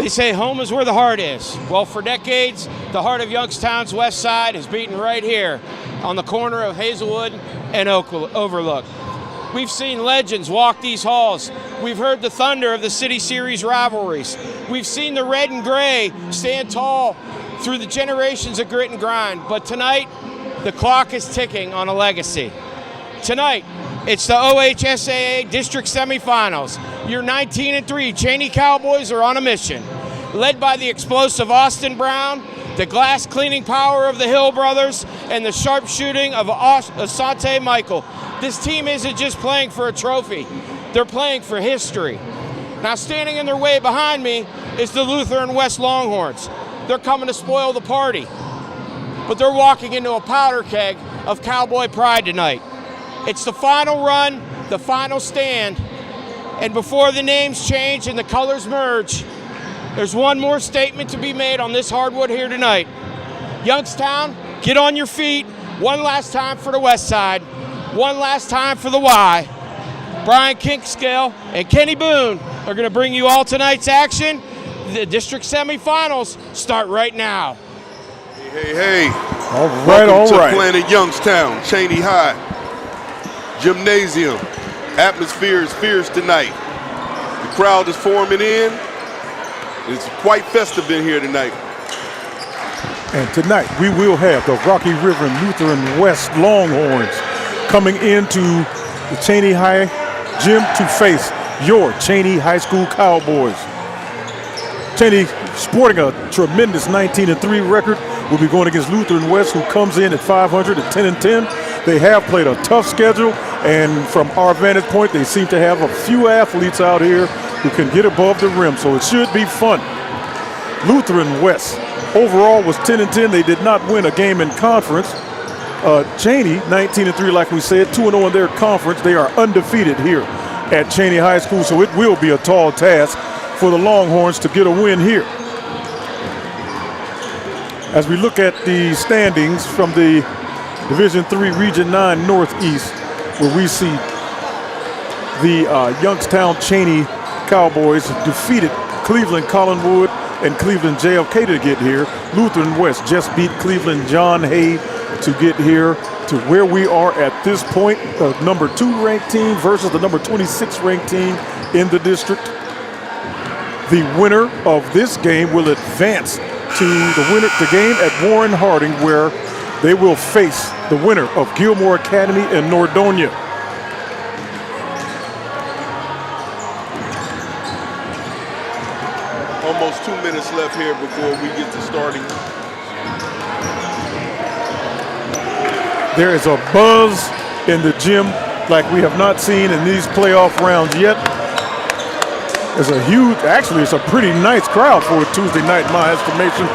They say home is where the heart is. Well, for decades, the heart of Youngstown's west side has beaten right here on the corner of Hazelwood and Overlook. We've seen legends walk these halls. We've heard the thunder of the City Series rivalries. We've seen the red and gray stand tall through the generations of grit and grind. But tonight, the clock is ticking on a legacy. Tonight, it's the OHSAA District Semifinals. Your 19-3 Chaney Cowboys are on a mission. Led by the explosive Austin Brown, the glass cleaning power of the Hill brothers, and the sharp shooting of Asante Michael. This team isn't just playing for a trophy, they're playing for history. Now standing in their way behind me is the Lutheran West Longhorns. They're coming to spoil the party, but they're walking into a powder keg of Cowboy pride tonight. It's the final run, the final stand, and before the names change and the colors merge, there's one more statement to be made on this hardwood here tonight. Youngstown, get on your feet. One last time for the West Side. One last time for the Y. Brian Kinkscale and Kenny Boone are going to bring you all tonight's action. The district semifinals start right now. Hey. All right, Welcome to Planet Youngstown, Chaney High. Gymnasium. Atmosphere is fierce tonight. The crowd is forming in. It's quite festive in here tonight. And tonight we will have the Rocky River Lutheran West Longhorns coming into the Chaney High gym to face your Chaney High School Cowboys. Chaney, sporting a tremendous 19-3 record, will be going against Lutheran West, who comes in at 500 at 10-10. They have played a tough schedule, and from our vantage point, they seem to have a few athletes out here who can get above the rim, so it should be fun. Lutheran West overall was 10-10. They did not win a game in conference. Chaney, 19-3, like we said, 2-0 in their conference. They are undefeated here at Chaney High School, so it will be a tall task for the Longhorns to get a win here. As we look at the standings from the Division III Region 9 Northeast, where we see the Youngstown Chaney Cowboys defeated Cleveland Collinwood and Cleveland JFK to get here. Lutheran West just beat Cleveland John Hay to get here to where we are at this point. The number 2 ranked team versus the number 26 ranked team in the district. The winner of this game will advance to the game at Warren Harding, where they will face the winner of Gilmore Academy and Nordonia. Almost 2 minutes left here before we get to starting. There is a buzz in the gym like we have not seen in these playoff rounds yet. It's a huge, actually it's a pretty nice crowd for a Tuesday night in my estimation.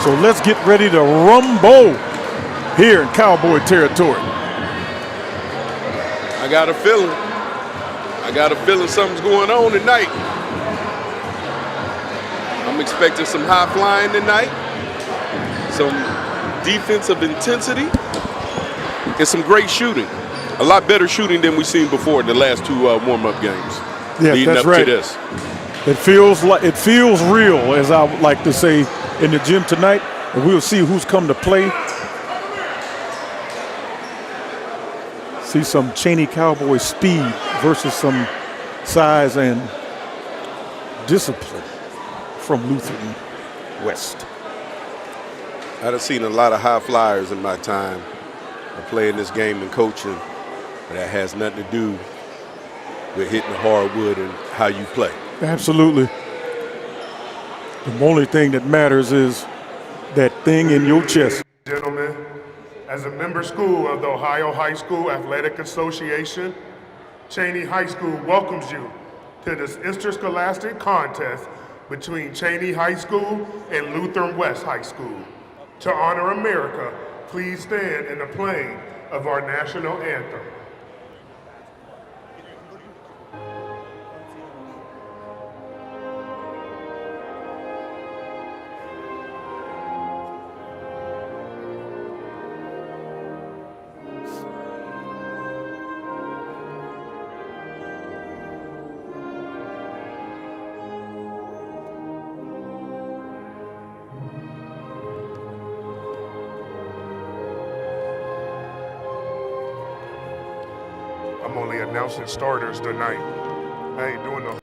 So let's get ready to rumble here in Cowboy territory. I got a feeling something's going on tonight. I'm expecting some high flying tonight, some defensive intensity, and some great shooting. A lot better shooting than we've seen before in the last 2 warm-up games. Yeah, leading that's up right. to this. It feels real, as I would like to say, in the gym tonight, and we'll see who's come to play. See some Chaney Cowboy speed versus some size and discipline from Lutheran West. I've seen a lot of high flyers in my time of playing this game and coaching, but that has nothing to do with hitting the hardwood and how you play. Absolutely. The only thing that matters is that thing in your chest. Gentlemen, as a member school of the Ohio High School Athletic Association, Chaney High School welcomes you to this interscholastic contest between Chaney High School and Lutheran West High School. To honor America, please stand in the playing of our national anthem. I'm only announcing starters tonight. I ain't doing no.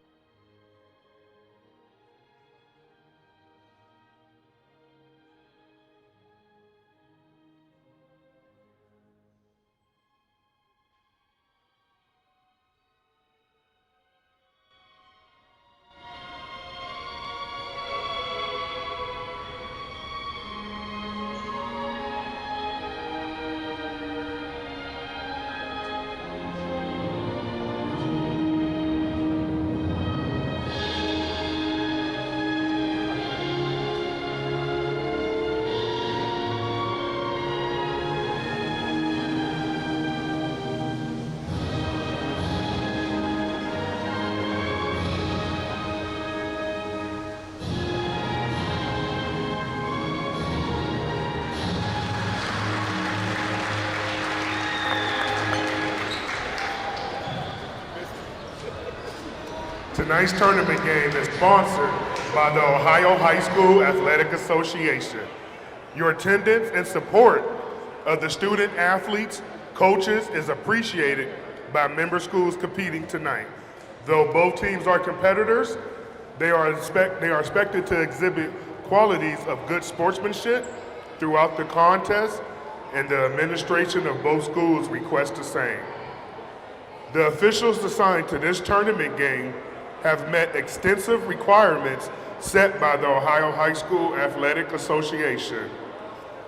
Tonight's tournament game is sponsored by the Ohio High School Athletic Association. Your attendance and support of the student athletes, coaches is appreciated by member schools competing tonight. Though both teams are competitors, they are expected to exhibit qualities of good sportsmanship throughout the contest, and the administration of both schools request the same. The officials assigned to this tournament game have met extensive requirements set by the Ohio High School Athletic Association.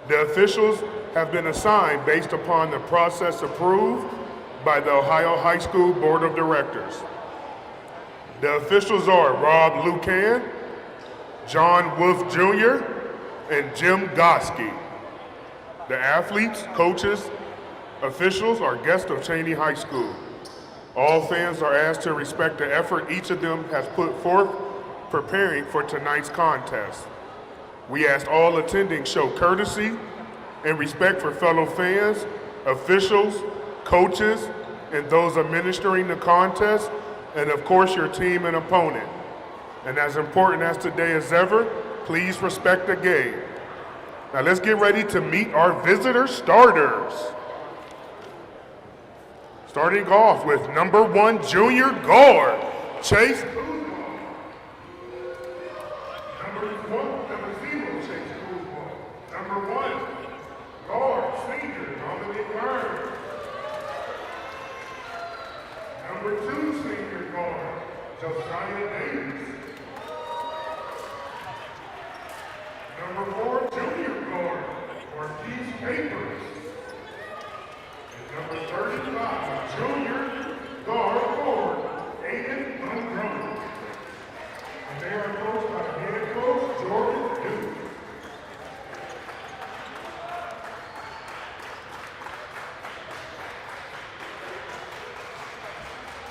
The officials have been assigned based upon the process approved by the Ohio High School Board of Directors. The officials are Rob Lucan, John Wolf Jr., and Jim Goski. The athletes, coaches, officials are guests of Chaney High School. All fans are asked to respect the effort each of them has put forth preparing for tonight's contest. We ask all attending show courtesy and respect for fellow fans, officials, coaches, and those administering the contest, and of course your team and opponent. And as important as today as ever, please respect the game. Now let's get ready to meet our visitor starters. Starting off with number 1 junior guard, Chase. Number 0, Chase Kuzma. Number 1, guard, senior, Dominic Burns. Number 2, senior guard, Josiah Davis. Number 4, junior guard, Marquise Capers. Number 35, junior guard forward, Aiden Monroe. And they are coached by head coach Jordan Duke.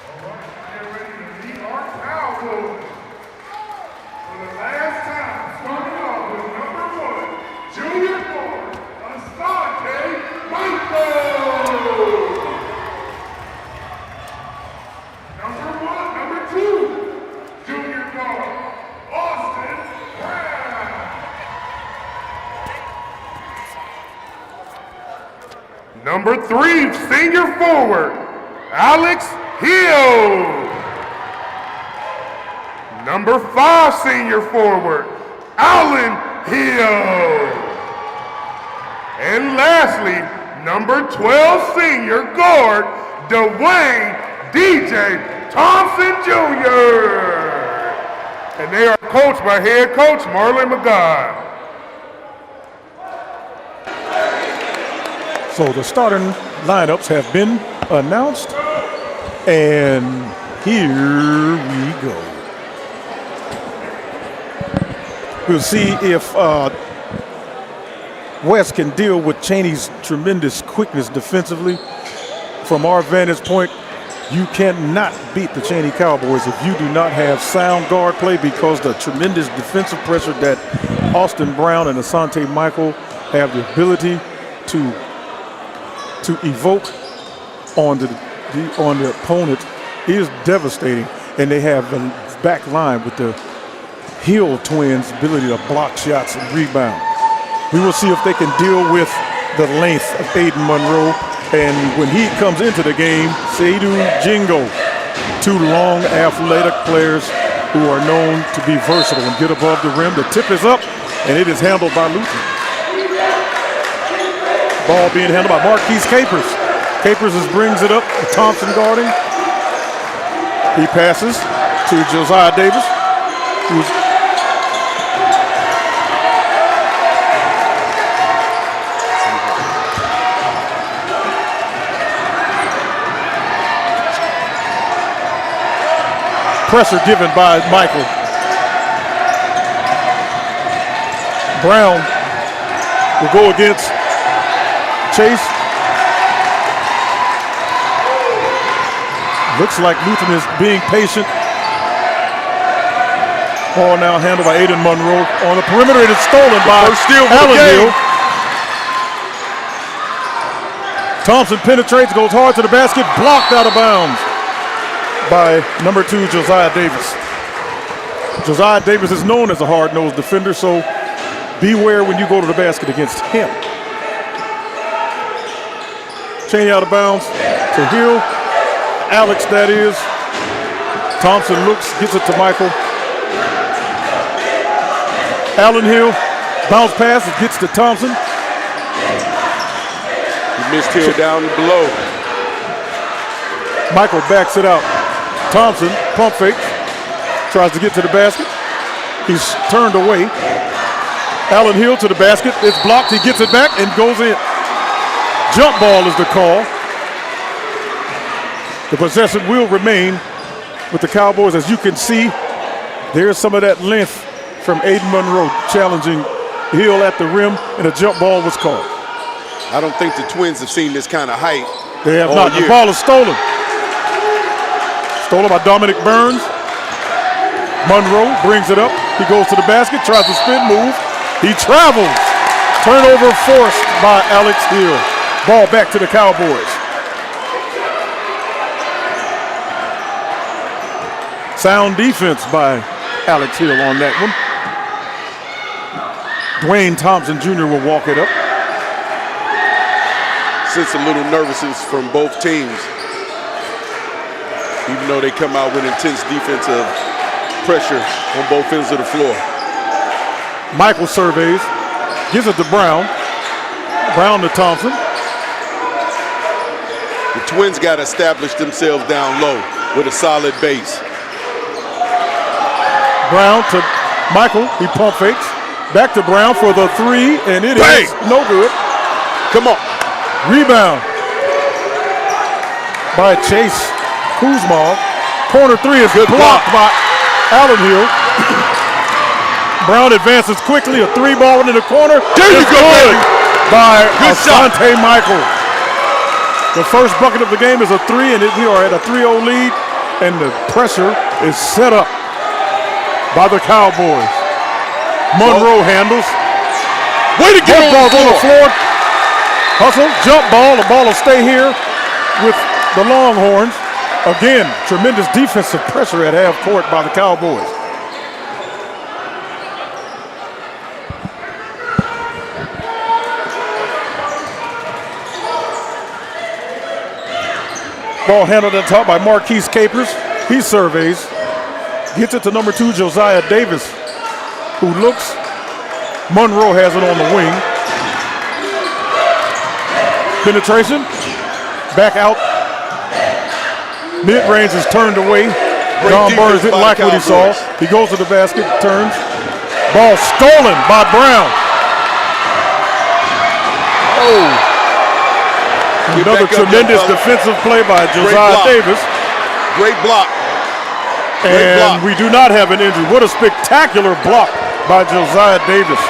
All right, get ready to meet our Cowboys. For the last time, starting off with number 1, junior guard, Asante Michael. Number 2, junior guard, Austin Brown. Number 3, senior forward, Alex Hill. Number 5, senior forward, Alan Hill. And lastly, number 12, senior guard, Dwayne DJ Thompson Jr. And they are coached by head coach Marlon McGuire. So the starting lineups have been announced, and here we go. We'll see if West can deal with Chaney's tremendous quickness defensively. From our vantage point, you cannot beat the Chaney Cowboys if you do not have sound guard play, because the tremendous defensive pressure that Austin Brown and Asante Michael have the ability to evoke on the opponent is devastating. And they have the back line with the Hill twins' ability to block shots and rebound. We will see if they can deal with the length of Aiden Monroe And when he comes into the game, Seydou Jingo, two long athletic players who are known to be versatile and get above the rim. The tip is up, and it is handled by Lutheran. Ball being handled by Marquise Capers. Capers brings it up, Thompson guarding. He passes to Josiah Davis, who's pressure given by Michael. Brown will go against Chase. Looks like Lutheran is being patient. Ball now handled by Aiden Monroe. On the perimeter, it is stolen by Allen Hill. Thompson penetrates, goes hard to the basket, blocked out of bounds by number 2, Josiah Davis. Josiah Davis is known as a hard-nosed defender, so beware when you go to the basket against him. Chaney out of bounds to Hill. Alex, that is. Thompson looks, gets it to Michael. Allen Hill, bounce pass, it gets to Thompson. He missed Hill down below. Michael backs it out. Thompson, pump fakes, tries to get to the basket. He's turned away. Allen Hill to the basket. It's blocked. He gets it back and goes in. Jump ball is the call. The possession will remain with the Cowboys. As you can see, there's some of that length from Aiden Monroe challenging Hill at the rim, and a jump ball was called. I don't think the Twins have seen this kind of height. They have not. The ball is stolen. Stolen by Dominic Burns. Monroe brings it up. He goes to the basket, tries to spin move. He travels. Turnover forced by Alex Hill. Ball back to the Cowboys. Sound defense by Alex Hill on that one. Dwayne Thompson Jr. will walk it up. Sense a little nervousness from both teams, even though they come out with intense defensive pressure on both ends of the floor. Michael surveys, gives it to Brown. Brown to Thompson. The Twins got to establish themselves down low with a solid base. Brown to Michael, he pump fakes. Back to Brown for the three, and it Bang! is no good. Come on. Rebound by Chase Kuzma. Corner three is blocked by Allen Hill. Brown advances quickly, a three ball into the corner. There you go, by good shot. Asante Michael. The first bucket of the game is a three, and we are at a 3-0 lead, and the pressure is set up by the Cowboys. Monroe handles. Way to get balls on the floor. Hustle, jump ball. The ball will stay here with the Longhorns. Again, tremendous defensive pressure at half court by the Cowboys. Ball handled at the top by Marquise Capers. He surveys. Gets it to number 2, Josiah Davis, who looks. Monroe has it on the wing. Penetration. Back out. Mid-range is turned away. John Burns didn't like what he saw. He goes to the basket, turns. Ball stolen by Brown. Oh. Another tremendous defensive play by Josiah Davis. Great block. And we do not have an injury. What a spectacular block by Josiah Davis.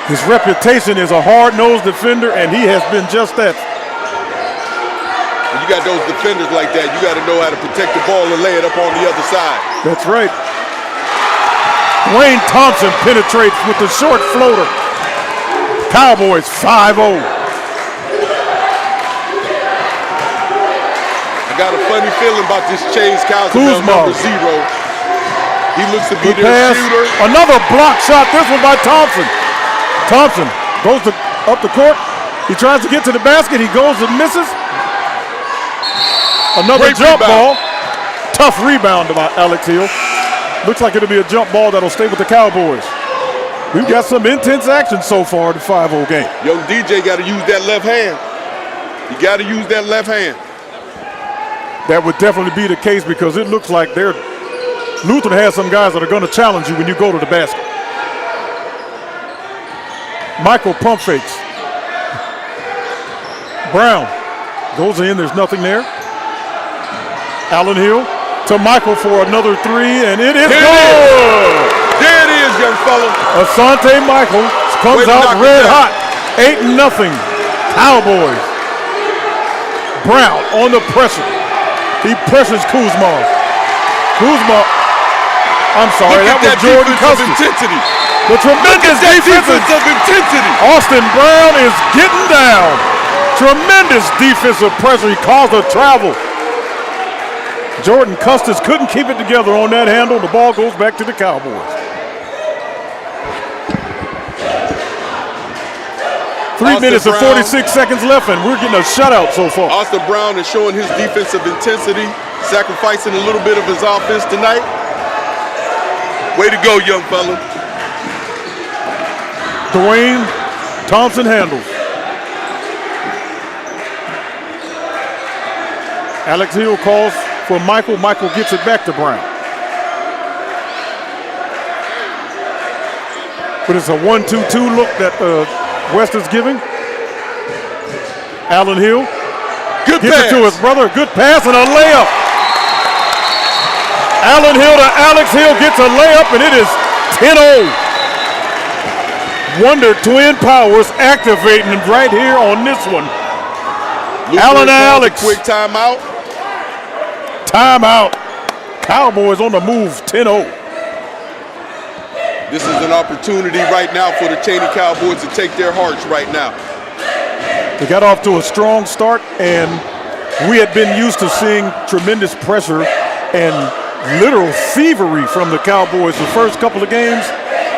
His reputation is a hard-nosed defender, and he has been just that. When you got those defenders like that, you got to know how to protect the ball and lay it up on the other side. That's right. Dwayne Thompson penetrates with the short floater. Cowboys 5-0. I got a funny feeling about this Chase Kuzma, number 0. He looks to be their shooter. Another block shot, this one by Thompson. Thompson goes up the court, He tries to get to the basket. He goes and misses. Another Great jump rebound. ball. Tough rebound by Alex Hill. Looks like it'll be a jump ball that'll stay with the Cowboys. We've got some intense action so far in the 5-0 game. Young DJ got to use that left hand. You got to use that left hand. That would definitely be the case because it looks like Lutheran has some guys that are going to challenge you when you go to the basket. Michael pump fakes. Brown goes in, there's nothing there. Allen Hill to Michael for another three, and it is good. There it is, young fella. Asante Michael comes out red hot. 8-0 Cowboys. Brown on the pressure. He presses Kuzma. I'm sorry, that was Jordan Custis. Intensity. The tremendous defensive intensity. Austin Brown is getting down. Tremendous defensive pressure. He caused a travel. Jordan Custis couldn't keep it together on that handle. The ball goes back to the Cowboys. 3 minutes and 46 seconds left, and we're getting a shutout so far. Austin Brown is showing his defensive intensity, sacrificing a little bit of his offense tonight. Way to go, young fella. Dwayne Thompson handles. Alex Hill calls for Michael. Michael gets it back to Brown. But it's a 1-2-2 look that West is giving. Allen Hill Good gets pass. it to his brother. Good pass and a layup. Allen Hill to Alex Hill gets a layup, and it is 10-0. Wonder Twin Powers activating right here on this one. Allen Alex. Quick timeout. Timeout. Cowboys on the move, 10-0. This is an opportunity right now for the Chaney Cowboys to take their hearts right now. They got off to a strong start, and we had been used to seeing tremendous pressure and literal thievery from the Cowboys the first couple of games.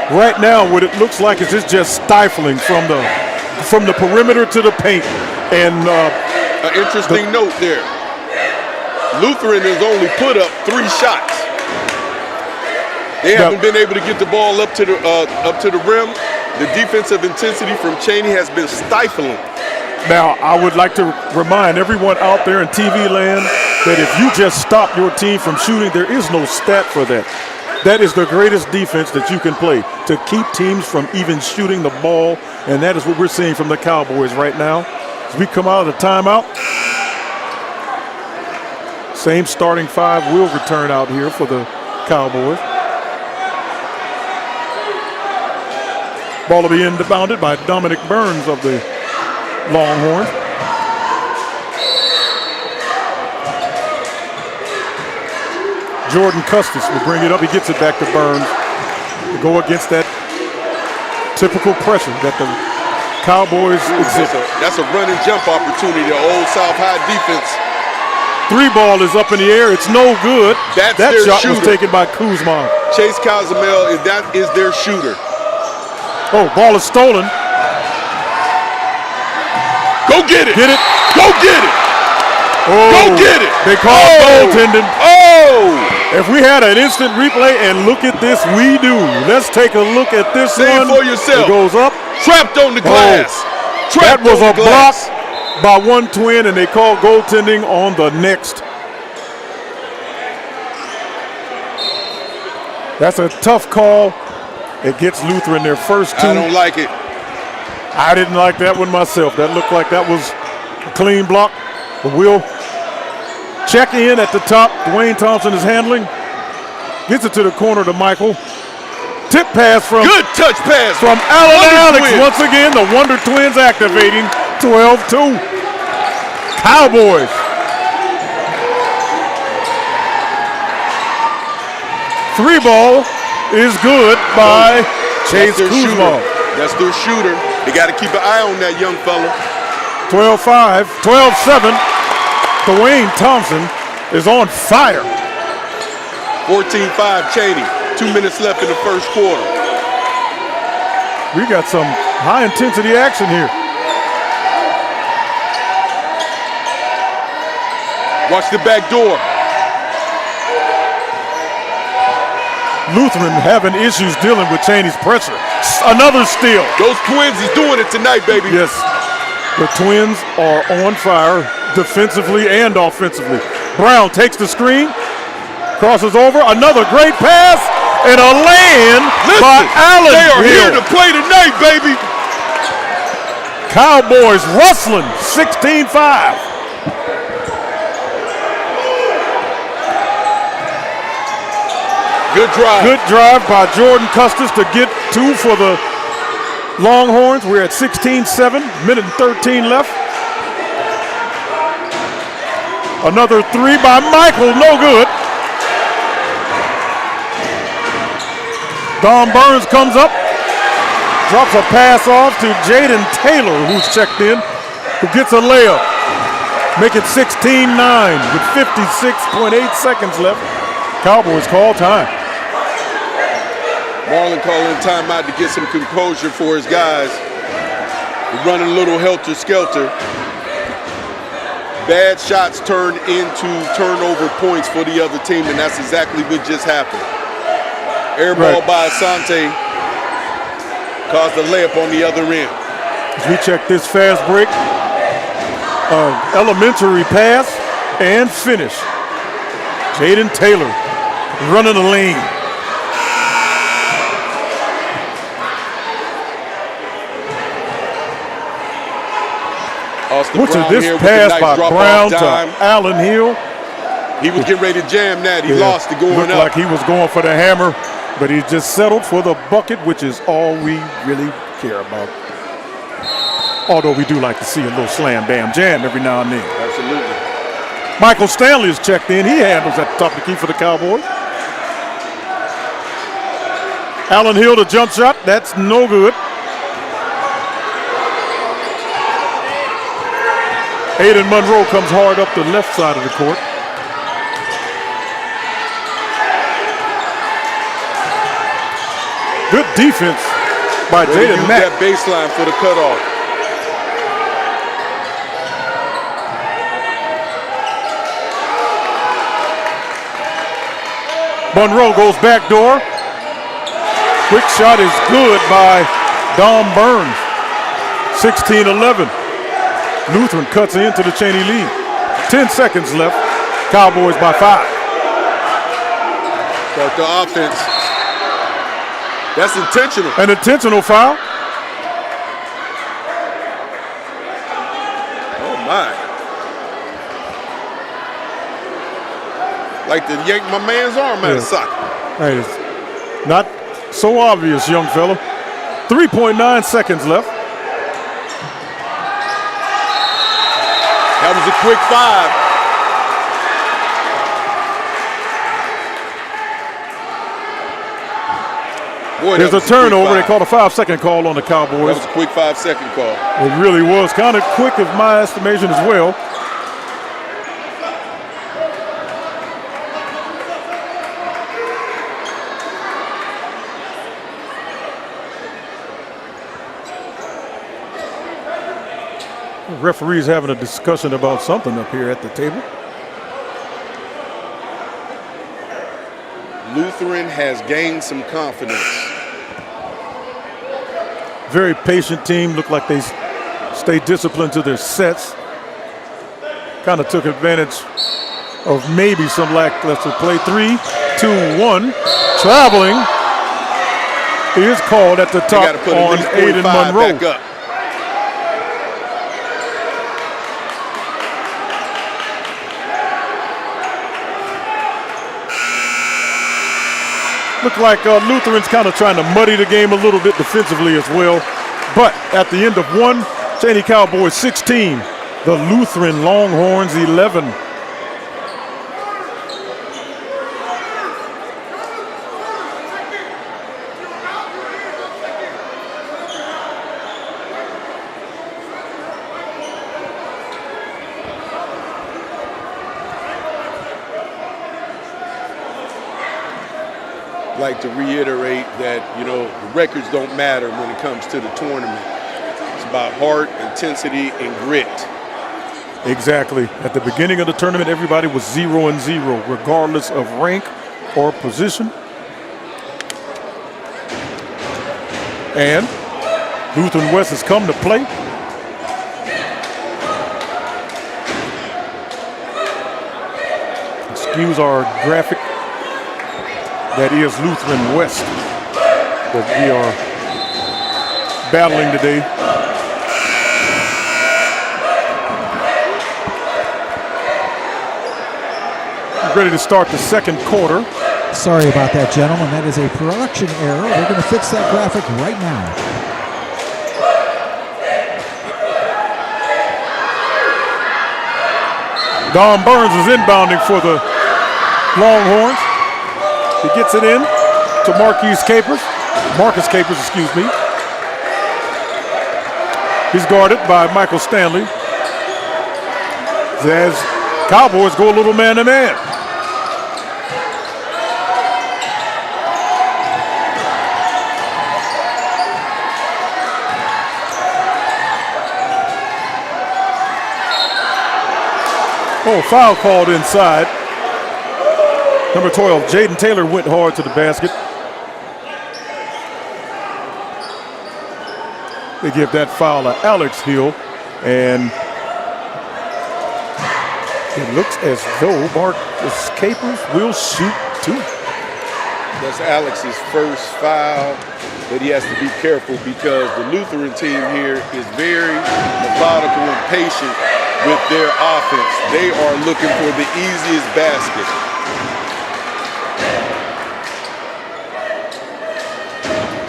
Right now, what it looks like is it's just stifling from the perimeter to the paint. And An interesting note there. Lutheran has only put up 3 shots. They haven't been able to get the ball up to the rim. The defensive intensity from Chaney has been stifling. now I would like to remind everyone out there in TV land that if you just stop your team from shooting, there is no stat for that. That is the greatest defense that you can play, to keep teams from even shooting the ball, and that is what we're seeing from the Cowboys right now. As we come out of the timeout, same starting 5 will return out here for the Cowboys. Ball will be inbounded by Dominic Burns of the Longhorns. Jordan Custis will bring it up. He gets it back to Burns to go against that typical pressure that the Cowboys exhibit. That's a run and jump opportunity, the old South High defense. 3 ball is up in the air. It's no good. That's that their shot shooter. was taken by Kuzma. Chase Cozumel, that is their shooter. Oh, ball is stolen. Go get it. Get it. Go get it. Oh, Go get it. They called goaltending. Oh! If we had an instant replay and look at this, we do. Let's take a look at this See it one. for yourself. It goes up. Trapped on the glass. That Trapped was on a the glass. block by one Twin, and they called goaltending on the next. That's a tough call. It gets Lutheran their first 2. I don't like it. I didn't like that one myself. That looked like that was a clean block. But we'll check in at the top. Dwayne Thompson is handling. Gets it to the corner to Michael. Tip pass from Good touch pass from Allen Wonder Alex. Twins. Once again, the Wonder Twins activating 12-2. Cowboys. Three ball is good by Chase Kuzma. That's their shooter. They got to keep an eye on that young fella. 12-5, 12-7. Dwayne Thompson is on fire. 14-5 Chaney. 2 minutes left in the first quarter. We got some high intensity action here. Watch the back door. Lutheran having issues dealing with Chaney's pressure. Another steal. Those Twins is doing it tonight, baby. Yes, the Twins are on fire defensively and offensively. Brown takes the screen, crosses over, another great pass, and a lay-in by Allen. They are here to play tonight, baby. Cowboys rustling, 16-5. Good drive. Good drive by Jordan Custis to get 2 for the Longhorns. We're at 16-7, minute and 13 left. Another 3 by Michael, no good. Don Burns comes up, drops a pass off to Jaden Taylor, who's checked in, who gets a layup. Make it 16-9 with 56.8 seconds left. Cowboys call time. Marlon calling timeout to get some composure for his guys. They're running a little helter-skelter. Bad shots turn into turnover points for the other team, and that's exactly what just happened. Air ball by Asante caused a layup on the other end. As we check this fast break, elementary pass and finish. Jaden Taylor running the lane. Which is this pass by Brown to Allen Hill? He was getting ready to jam that. He lost it going looked up. Like he was going for the hammer, but he just settled for the bucket, which is all we really care about. Although we do like to see a little slam, bam, jam every now and then. Absolutely. Michael Stanley is checked in. He handles at the top of the key for the Cowboys. Allen Hill, the jump shot. That's no good. Aiden Monroe comes hard up the left side of the court. Good defense by Jaden Mack. That baseline for the cutoff. Monroe goes back door. Quick shot is good by Dom Burns. 16-11. Lutheran cuts into the Chaney lead. 10 seconds left. Cowboys by 5. Start the offense. That's intentional. An intentional foul. Oh my. Like to yank my man's arm out of socket. Hey, it's not so obvious, young fella. 3.9 seconds left. That was a quick 5. Boy, there's a turnover. They called a 5-second call on the Cowboys. That was a quick 5-second call. It really was. Kind of quick of my estimation as well. Referees having a discussion about something up here at the table. Lutheran has gained some confidence. Very patient team. Look like they stay disciplined to their sets. Kind of took advantage of maybe some lackluster play. 3, 2, 1. Traveling is called at the top on Aiden Monroe. Back up. Look like Lutheran's kind of trying to muddy the game a little bit defensively as well. But at the end of 1, Chaney Cowboys 16, the Lutheran Longhorns 11. Like to reiterate that, you know, the records don't matter when it comes to the tournament. It's about heart, intensity, and grit. Exactly. At the beginning of the tournament, everybody was 0-0, regardless of rank or position. And Lutheran West has come to play. Excuse our graphic. That is Lutheran West that we are battling today. Ready to start the second quarter. Sorry about that, gentlemen. That is a production error. We're going to fix that graphic right now. Don Burns is inbounding for the Longhorns. He gets it in to Marcus Capers, excuse me. He's guarded by Michael Stanley. As Cowboys go a little man-to-man. Oh, foul called inside. Number 12, Jaden Taylor went hard to the basket. They give that foul to Alex Hill, and it looks as though Marcus Capers will shoot two. That's Alex's first foul, but he has to be careful because the Lutheran team here is very methodical and patient with their offense. They are looking for the easiest basket.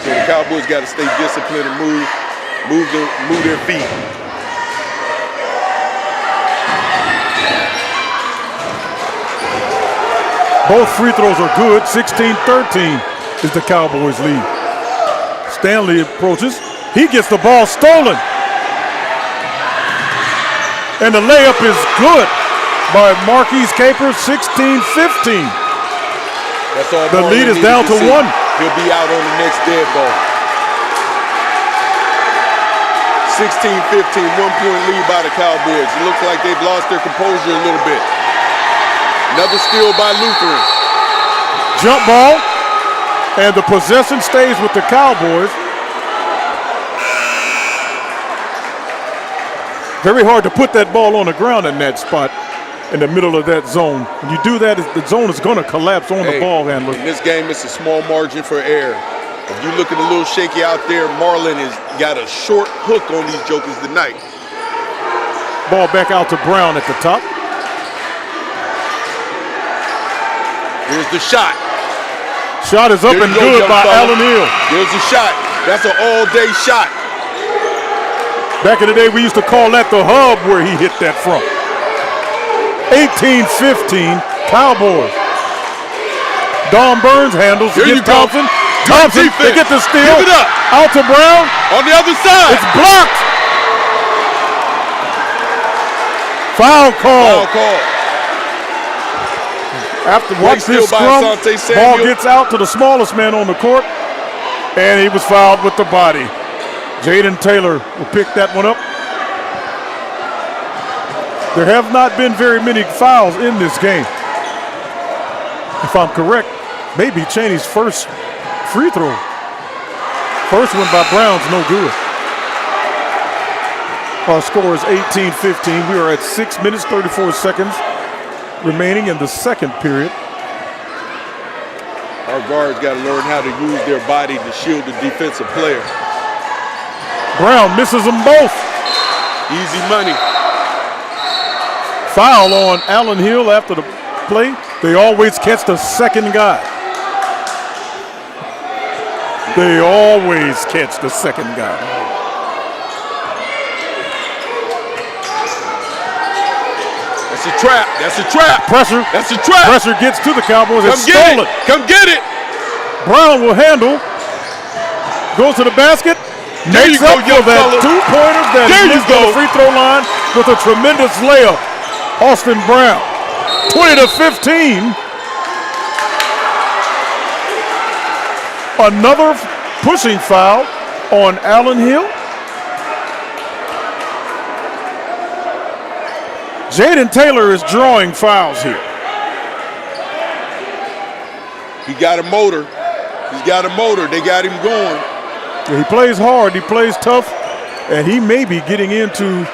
So the Cowboys got to stay disciplined and move their feet. Both free throws are good. 16-13 is the Cowboys lead. Stanley approaches. He gets the ball stolen. And the layup is good by Marquise Capers, 16-15. That's all. The lead is down to one. He'll be out on the next dead ball. 16-15, 1-point lead by the Cowboys. It looks like they've lost their composure a little bit. Another steal by Lutheran. Jump ball, and the possession stays with the Cowboys. Very hard to put that ball on the ground in that spot in the middle of that zone. When you do that, the zone is going to collapse on the ball handler. In this game, it's a small margin for error. If you're looking a little shaky out there, Marlin has got a short hook on these jokers tonight. Ball back out to Brown at the top. Here's the shot. Shot is up and good by Allen Hill. There's a shot. That's an all-day shot. Back in the day, we used to call that the hub where he hit that from. 18-15, Cowboys. Don Burns handles. Here you go. Thompson, they get the steal. Give it up. Out to Brown. On the other side. It's blocked. Foul call. Foul call. After watch this scrum, ball gets out to the smallest man on the court, and he was fouled with the body. Jaden Taylor will pick that one up. There have not been very many fouls in this game. If I'm correct, maybe Chaney's first free throw. First one by Brown's no good. Our score is 18-15. We are at 6 minutes, 34 seconds remaining in the second period. Our guards got to learn how to use their body to shield the defensive player. Brown misses them both. Easy money. Foul on Allen Hill after the play. They always catch the second guy. They always catch the second guy. That's a trap. That's a trap. Pressure. That's a trap. Pressure gets to the Cowboys. It's stolen. stolen. Come get it. Brown will handle. Goes to the basket. There Makes you go, up young for that fella. two-pointer that There he you missed on go. the free throw line with a tremendous layup. Austin Brown, 20-15. Another pushing foul on Allen Hill. Jaden Taylor is drawing fouls here. He got a motor. He's got a motor. They got him going. He plays hard. He plays tough. And he may be getting into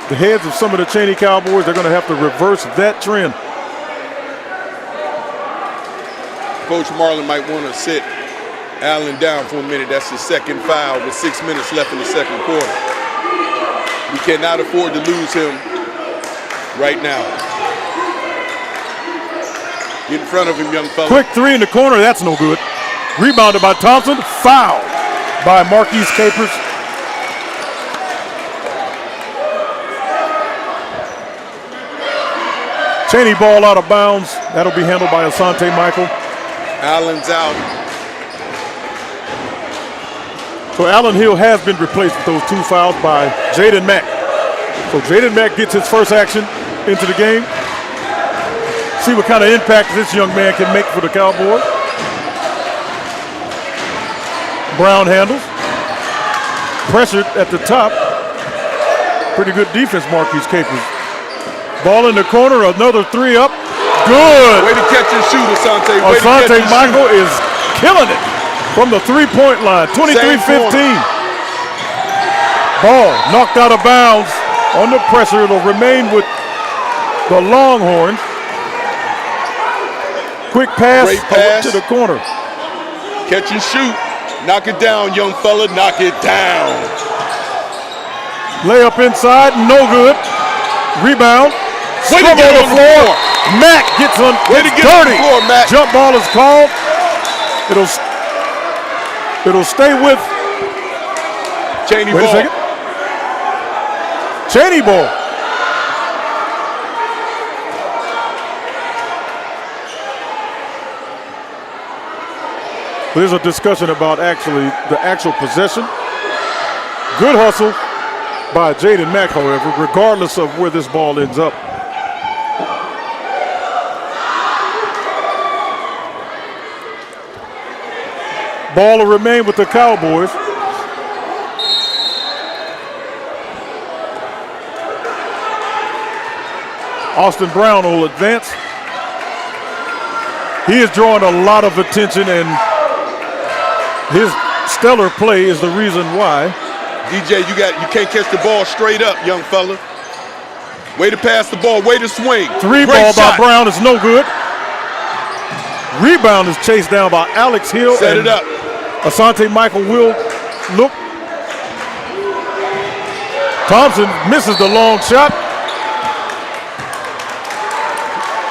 the heads of some of the Chaney Cowboys. They're going to have to reverse that trend. Coach Marlin might want to sit Allen down for a minute. That's his second foul with 6 minutes left in the second quarter. We cannot afford to lose him right now. Get in front of him, young fella. Quick three in the corner. That's no good. Rebounded by Thompson. Foul by Marquise Capers. Chaney ball out of bounds. That'll be handled by Asante Michael. Allen's out. So Allen Hill has been replaced with those 2 fouls by Jaden Mack. So Jaden Mack gets his first action into the game. See what kind of impact this young man can make for the Cowboys. Brown handles. Pressured at the top. Pretty good defense, Marquise Capers. Ball in the corner, another 3 up. Good. Way to catch and shoot, Asante. Asante Michael is killing it from the 3-point line. 23-15. Ball knocked out of bounds under pressure. It'll remain with the Longhorns. Quick pass, Great pass to the corner. Catch and shoot. Knock it down, young fella. Knock it down. Layup inside, no good. Rebound. Way to get on the floor. Mack gets on. Way to get on the floor, Mack. Jump ball is called. It'll stay with Chaney Wait ball. a second. Chaney ball. There's a discussion about the actual possession. Good hustle by Jaden Mack, however, regardless of where this ball ends up. Ball will remain with the Cowboys. Austin Brown will advance. He is drawing a lot of attention, and his stellar play is the reason why. DJ, you can't catch the ball straight up, young fella. Way to pass the ball, way to swing. Three Great ball shot. by Brown is no good. Rebound is chased down by Alex Hill. Set it up. Asante Michael will look. Thompson misses the long shot.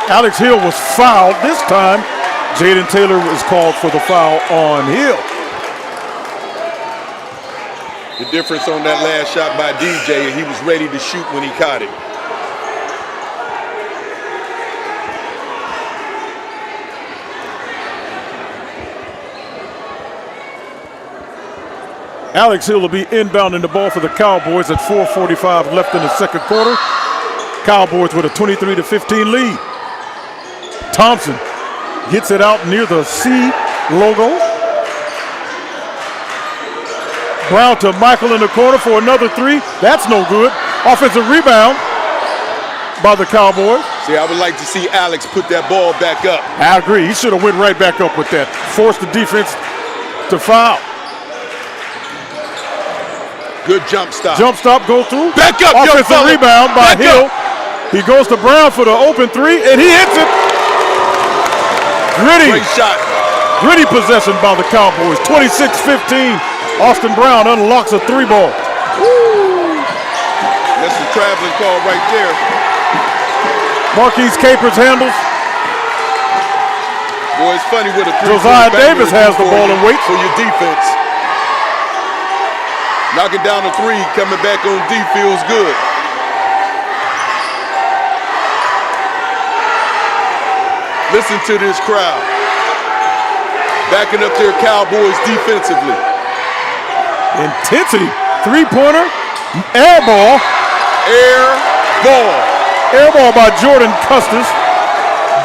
Alex Hill was fouled. This time, Jaden Taylor was called for the foul on Hill. The difference on that last shot by DJ, he was ready to shoot when he caught it. Alex Hill will be inbounding the ball for the Cowboys at 4:45 left in the second quarter. Cowboys with a 23-15 lead. Thompson gets it out near the C logo. Brown to Michael in the corner for another 3. That's no good. Offensive rebound by the Cowboys. See, I would like to see Alex put that ball back up. I agree. He should have went right back up with that. Forced the defense to foul. Good jump stop. Jump stop, go through. Back up, young offensive fella. rebound by Back Hill. up. He goes to Brown for the open 3, and he hits it. Gritty. Great shot. Gritty possession by the Cowboys. 26-15. Austin Brown unlocks a 3-ball. That's the traveling call right there. Marquise Capers handles. Boy, it's funny with a Josiah Davis has the ball and waits. for your defense. Knocking down a 3, coming back on D feels good. Listen to this crowd. Backing up their Cowboys defensively. Intensity. 3-pointer. Air ball. Air ball. Air ball by Jordan Custis.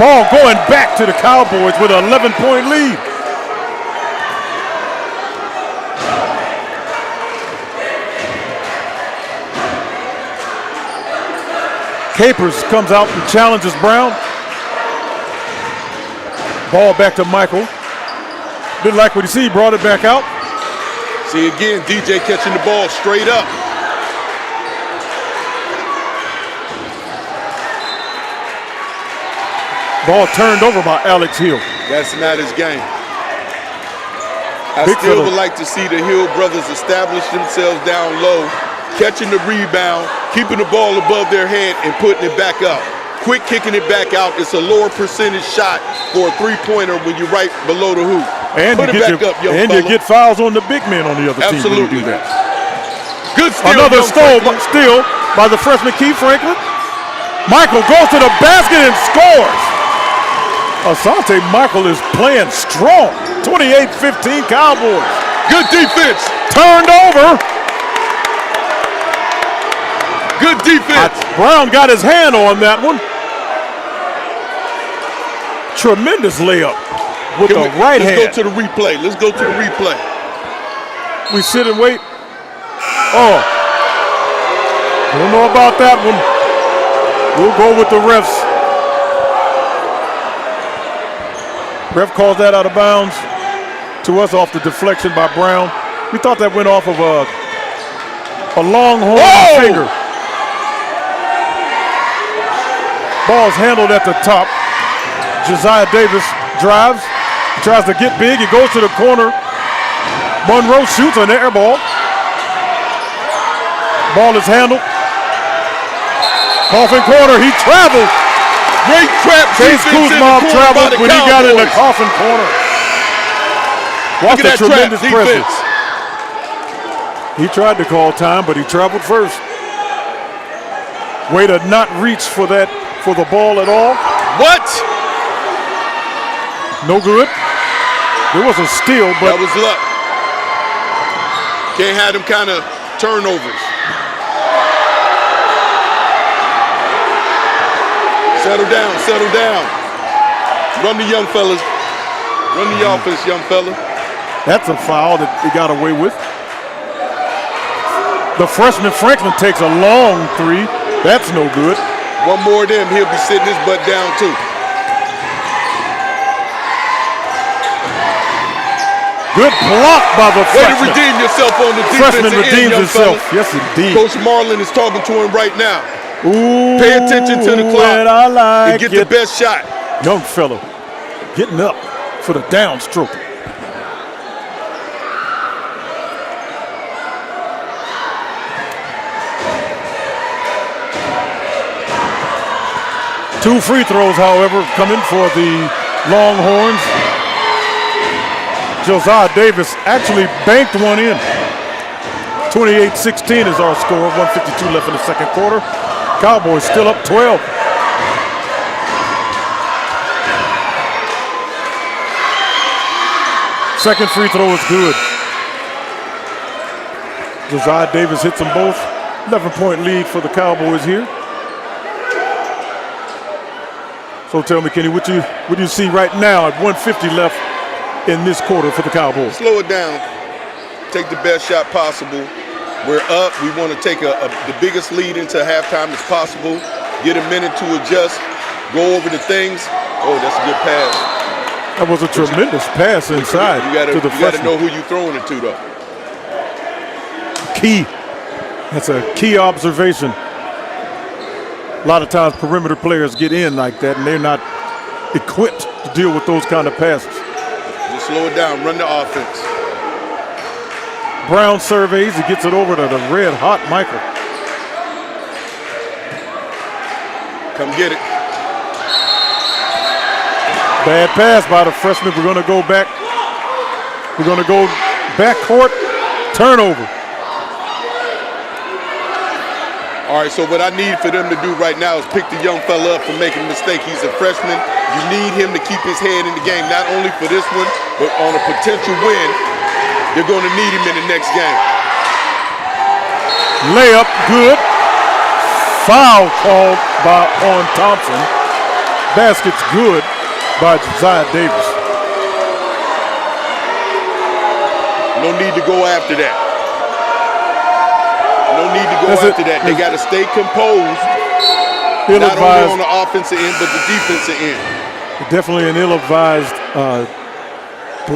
Ball going back to the Cowboys with an 11-point lead. Capers comes out and challenges Brown. Ball back to Michael. Didn't like what he see, brought it back out. See again, DJ catching the ball straight up. Ball turned over by Alex Hill. That's not his game. I Big still fella. would like to see the Hill brothers establish themselves down low, catching the rebound, keeping the ball above their head, and putting it back up. Quick kicking it back out. It's a lower percentage shot for a three-pointer when you're right below the hoop. And, Put it back up, young and fella. you get fouls on the big men on the other team when Absolutely. you do that. Good steal, Another young steal by the freshman Keith Franklin. Michael goes to the basket and scores. Asante Michael is playing strong. 28-15 Cowboys. Good defense. Turned over. Good defense. Brown got his hand on that one. Tremendous layup with the right hand. Let's go to the replay. Let's go to the replay. We sit and wait. Oh, don't know about that one. We'll go with the refs. Ref calls that out of bounds to us off the deflection by Brown. We thought that went off of a longhorn finger. Ball's handled at the top. Josiah Davis drives, tries to get big. He goes to the corner. Monroe shoots an air ball. Ball is handled. Coffin corner, he traveled. Great trap Chase defense in the Kuzma corner by traveled the when he got in the Cowboys. coffin corner. Watch Look the at that trap tremendous presence. defense. He tried to call time, but he traveled first. Way to not reach for the ball at all. What? No good. There was a steal, but That was luck. Can't have them kind of turnovers. Settle down, settle down. Run the young fellas. Run the offense, young fella. that's a foul that he got away with. The freshman Franklin takes a long three. That's no good. One more of them, he'll be sitting his butt down too. Good block by the Way to freshman. redeem yourself on the Freshman defensive end, redeems young himself. fella. Yes, indeed. Coach Marlin is talking to him right now. Ooh, Pay attention to the clock and I like and get it. the best shot. Young fellow getting up for the downstroke. Two free throws, however, coming for the Longhorns. Josiah Davis actually banked one in. 28-16 is our score. 1:52 left in the second quarter. Cowboys still up 12. Second free throw is good. Josiah Davis hits them both. 11-point lead for the Cowboys here. So tell me, Kenny, what do you see right now at 1:50 left in this quarter for the Cowboys? Slow it down. Take the best shot possible. We're up. We want to take the biggest lead into halftime as possible. Get a minute to adjust. Go over the things. Oh, that's a good pass. That was a tremendous pass inside to the You got to know freshman. who you're throwing it to, though. Key. That's a key observation. A lot of times perimeter players get in like that and they're not equipped to deal with those kind of passes. Just slow it down. Run the offense. Brown surveys, he gets it over to the red hot Michael. Come get it. Bad pass by the freshman. We're going to go back. We're going to go backcourt turnover. All right, so what I need for them to do right now is pick the young fella up for making a mistake. He's a freshman. You need him to keep his head in the game, not only for this one, but on a potential win. You're going to need him in the next game. Layup, good. Foul called on Thompson. Basket's good by Josiah Davis. No need to go after that. No need to go after that. They got to stay composed Not only Ill-advised, on the offensive end, but the defensive end. definitely an ill-advised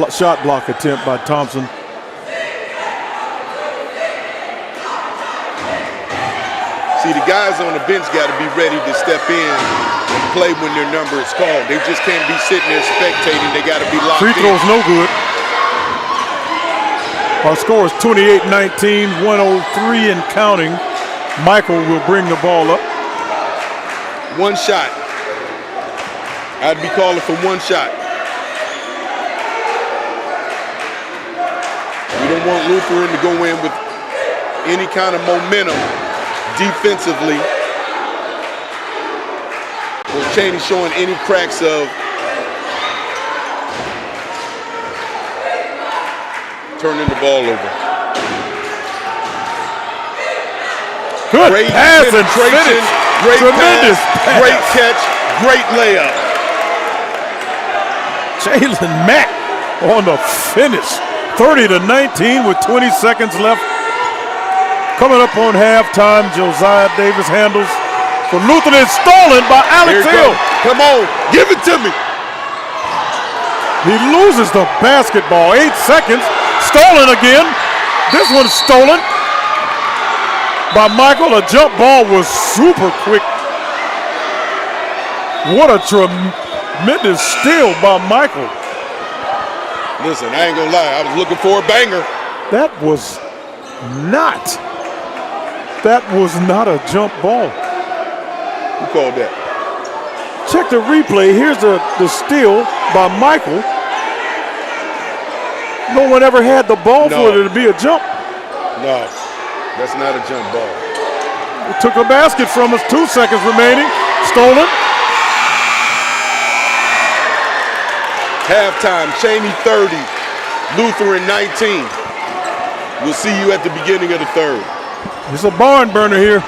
shot block attempt by Thompson. See, the guys on the bench got to be ready to step in and play when their number is called. They just can't be sitting there spectating. They got to be locked in. Free throw's no good. Our score is 28-19, 103 and counting. Michael will bring the ball up. One shot. I'd be calling for one shot. We don't want Lutheran to go in with any kind of momentum defensively. Or Chaney showing any cracks of turning the ball over. Good Great pass and penetration, finish. great Tremendous pass, great catch, great layup. Jalen Mack on the finish. 30-19 with 20 seconds left. Coming up on halftime, Josiah Davis handles for Lutheran. It's stolen by Alex Here it Hill. goes. Come on, give it to me. He loses the basketball. 8 seconds. Stolen again. This one's stolen by Michael. A jump ball was super quick. What a tremendous steal by Michael. Listen, I ain't gonna lie, I was looking for a banger. That was not a jump ball. Who called that? Check the replay. Here's the steal by Michael. No one ever had the ball for it to be a jump. No, that's not a jump ball. It took a basket from us. 2 seconds remaining. Stolen. Halftime, Chaney 30, Lutheran 19. We'll see you at the beginning of the third. It's a barn burner here.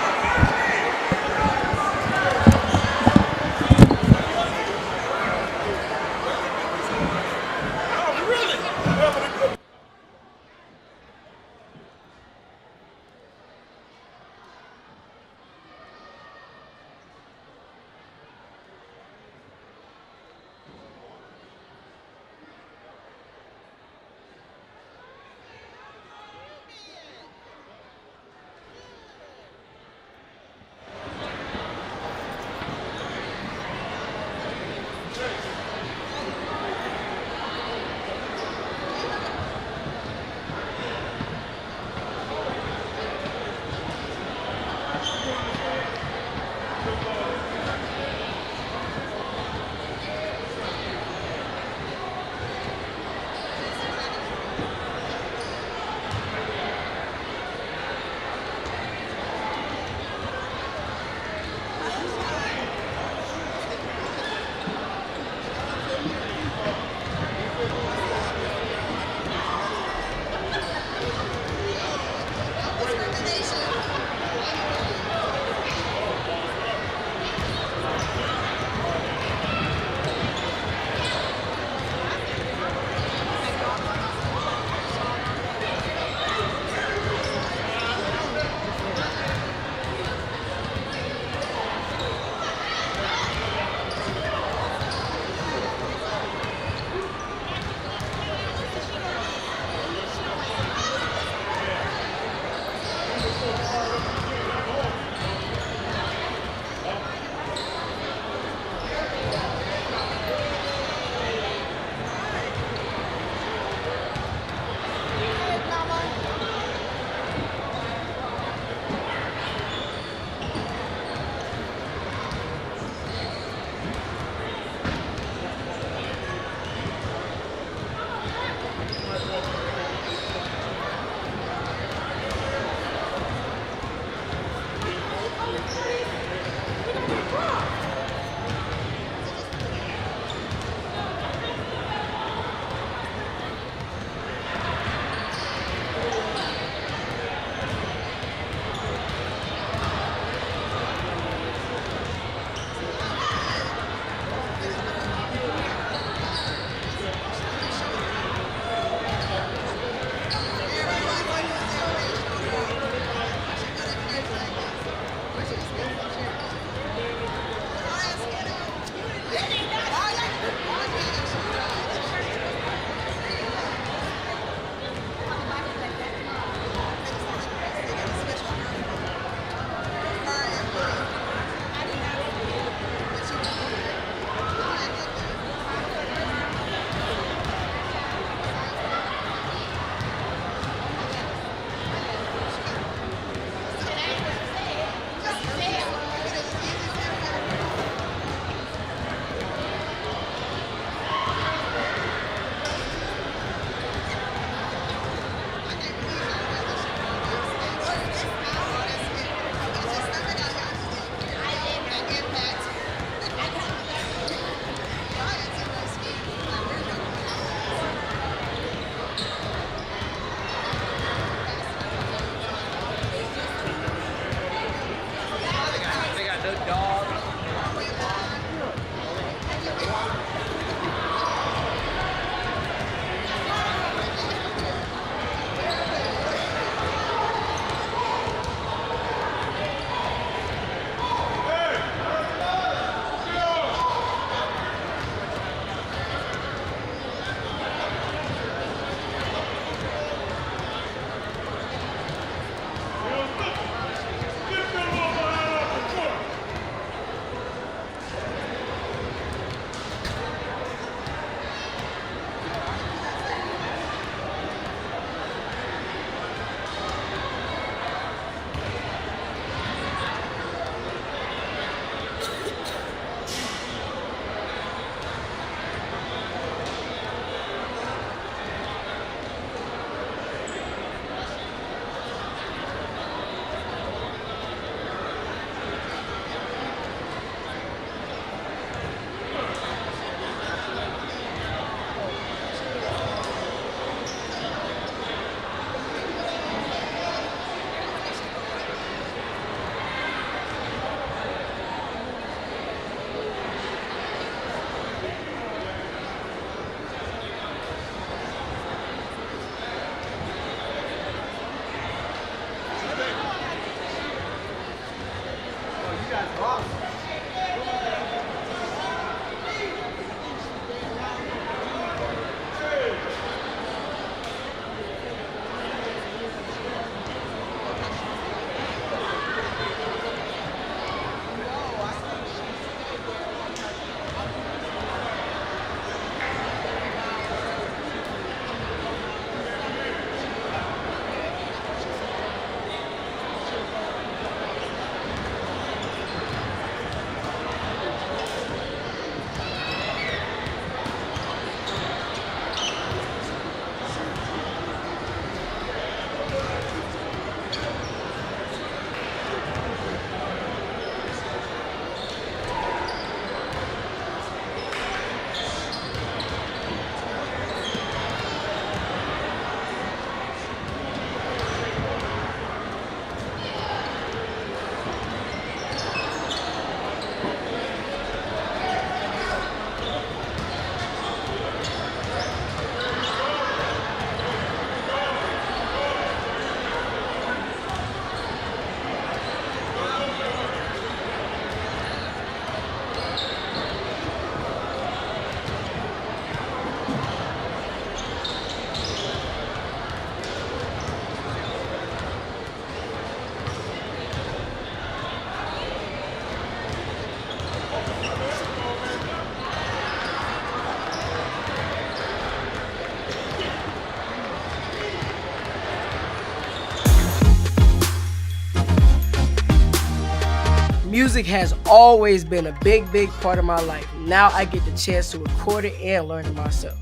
Music has always been a big part of my life. Now I get the chance to record it and learn it myself.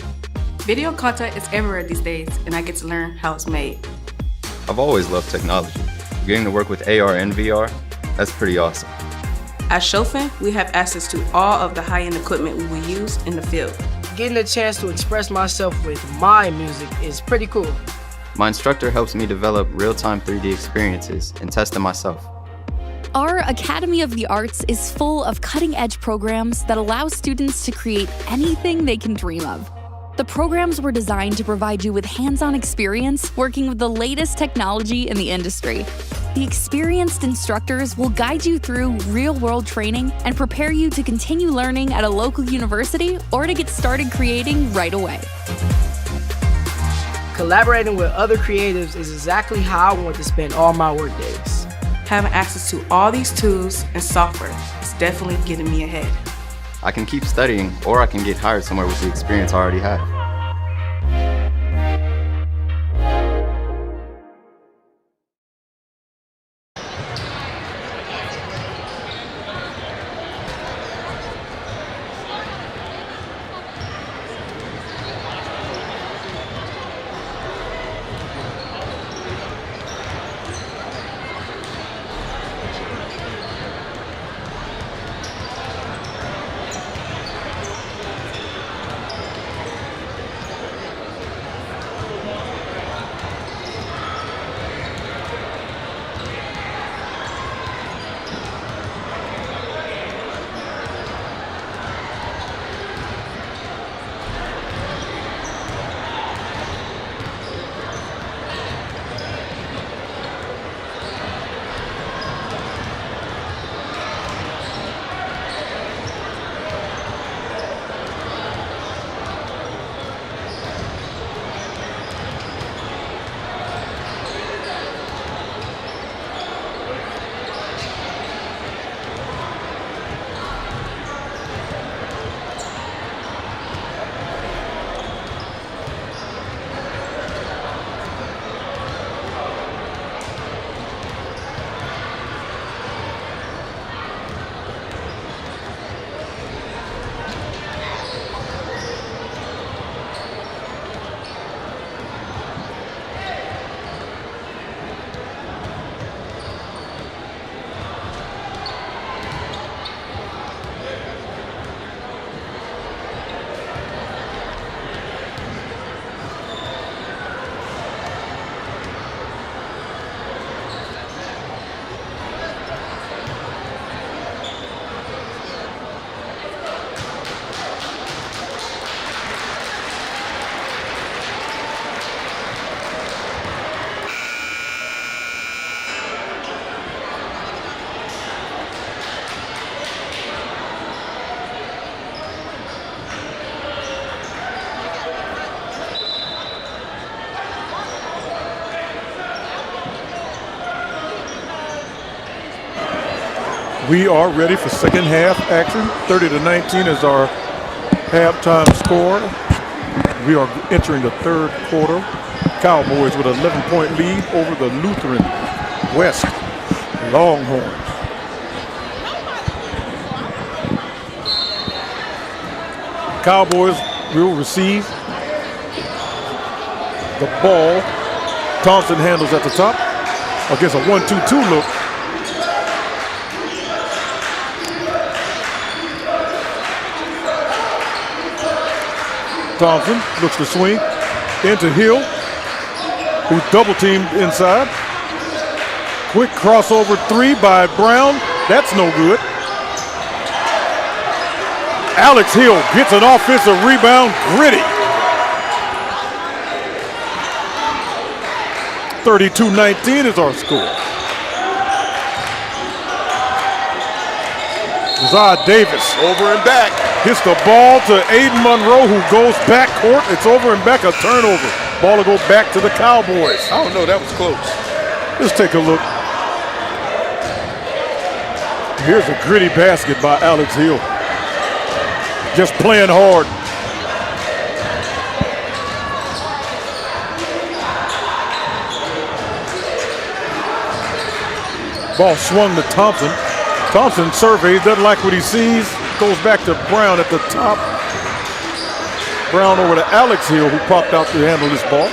Video content is everywhere these days, and I get to learn how it's made. I've always loved technology. Getting to work with AR and VR, that's pretty awesome. At Chopin, we have access to all of the high-end equipment we will use in the field. Getting a chance to express myself with my music is pretty cool. My instructor helps me develop real-time 3D experiences and test them myself. Our Academy of the Arts is full of cutting-edge programs that allow students to create anything they can dream of. The programs were designed to provide you with hands-on experience working with the latest technology in the industry. The experienced instructors will guide you through real-world training and prepare you to continue learning at a local university or to get started creating right away. Collaborating with other creatives is exactly how I want to spend all my work days. Having access to all these tools and software is definitely getting me ahead. I can keep studying, or I can get hired somewhere with the experience I already have. We are ready for second half action. 30-19 is our halftime score. We are entering the third quarter. Cowboys with an 11-point lead over the Lutheran West Longhorns. Cowboys will receive the ball. Thompson handles at the top against a 1-2-2 look. Thompson looks to swing into Hill, who's double teamed inside. Quick crossover three by Brown. That's no good. Alex Hill gets an offensive rebound. Gritty. 32-19 is our score. Zod Davis Over and back. hits the ball to Aiden Monroe, who goes back court. It's over and back, a turnover. Ball will go back to the Cowboys. I don't know, that was close. Let's take a look. Here's a gritty basket by Alex Hill. Just playing hard. Ball swung to Thompson. Thompson surveys, doesn't like what he sees, goes back to Brown at the top. Brown over to Alex Hill, who popped out to handle this ball.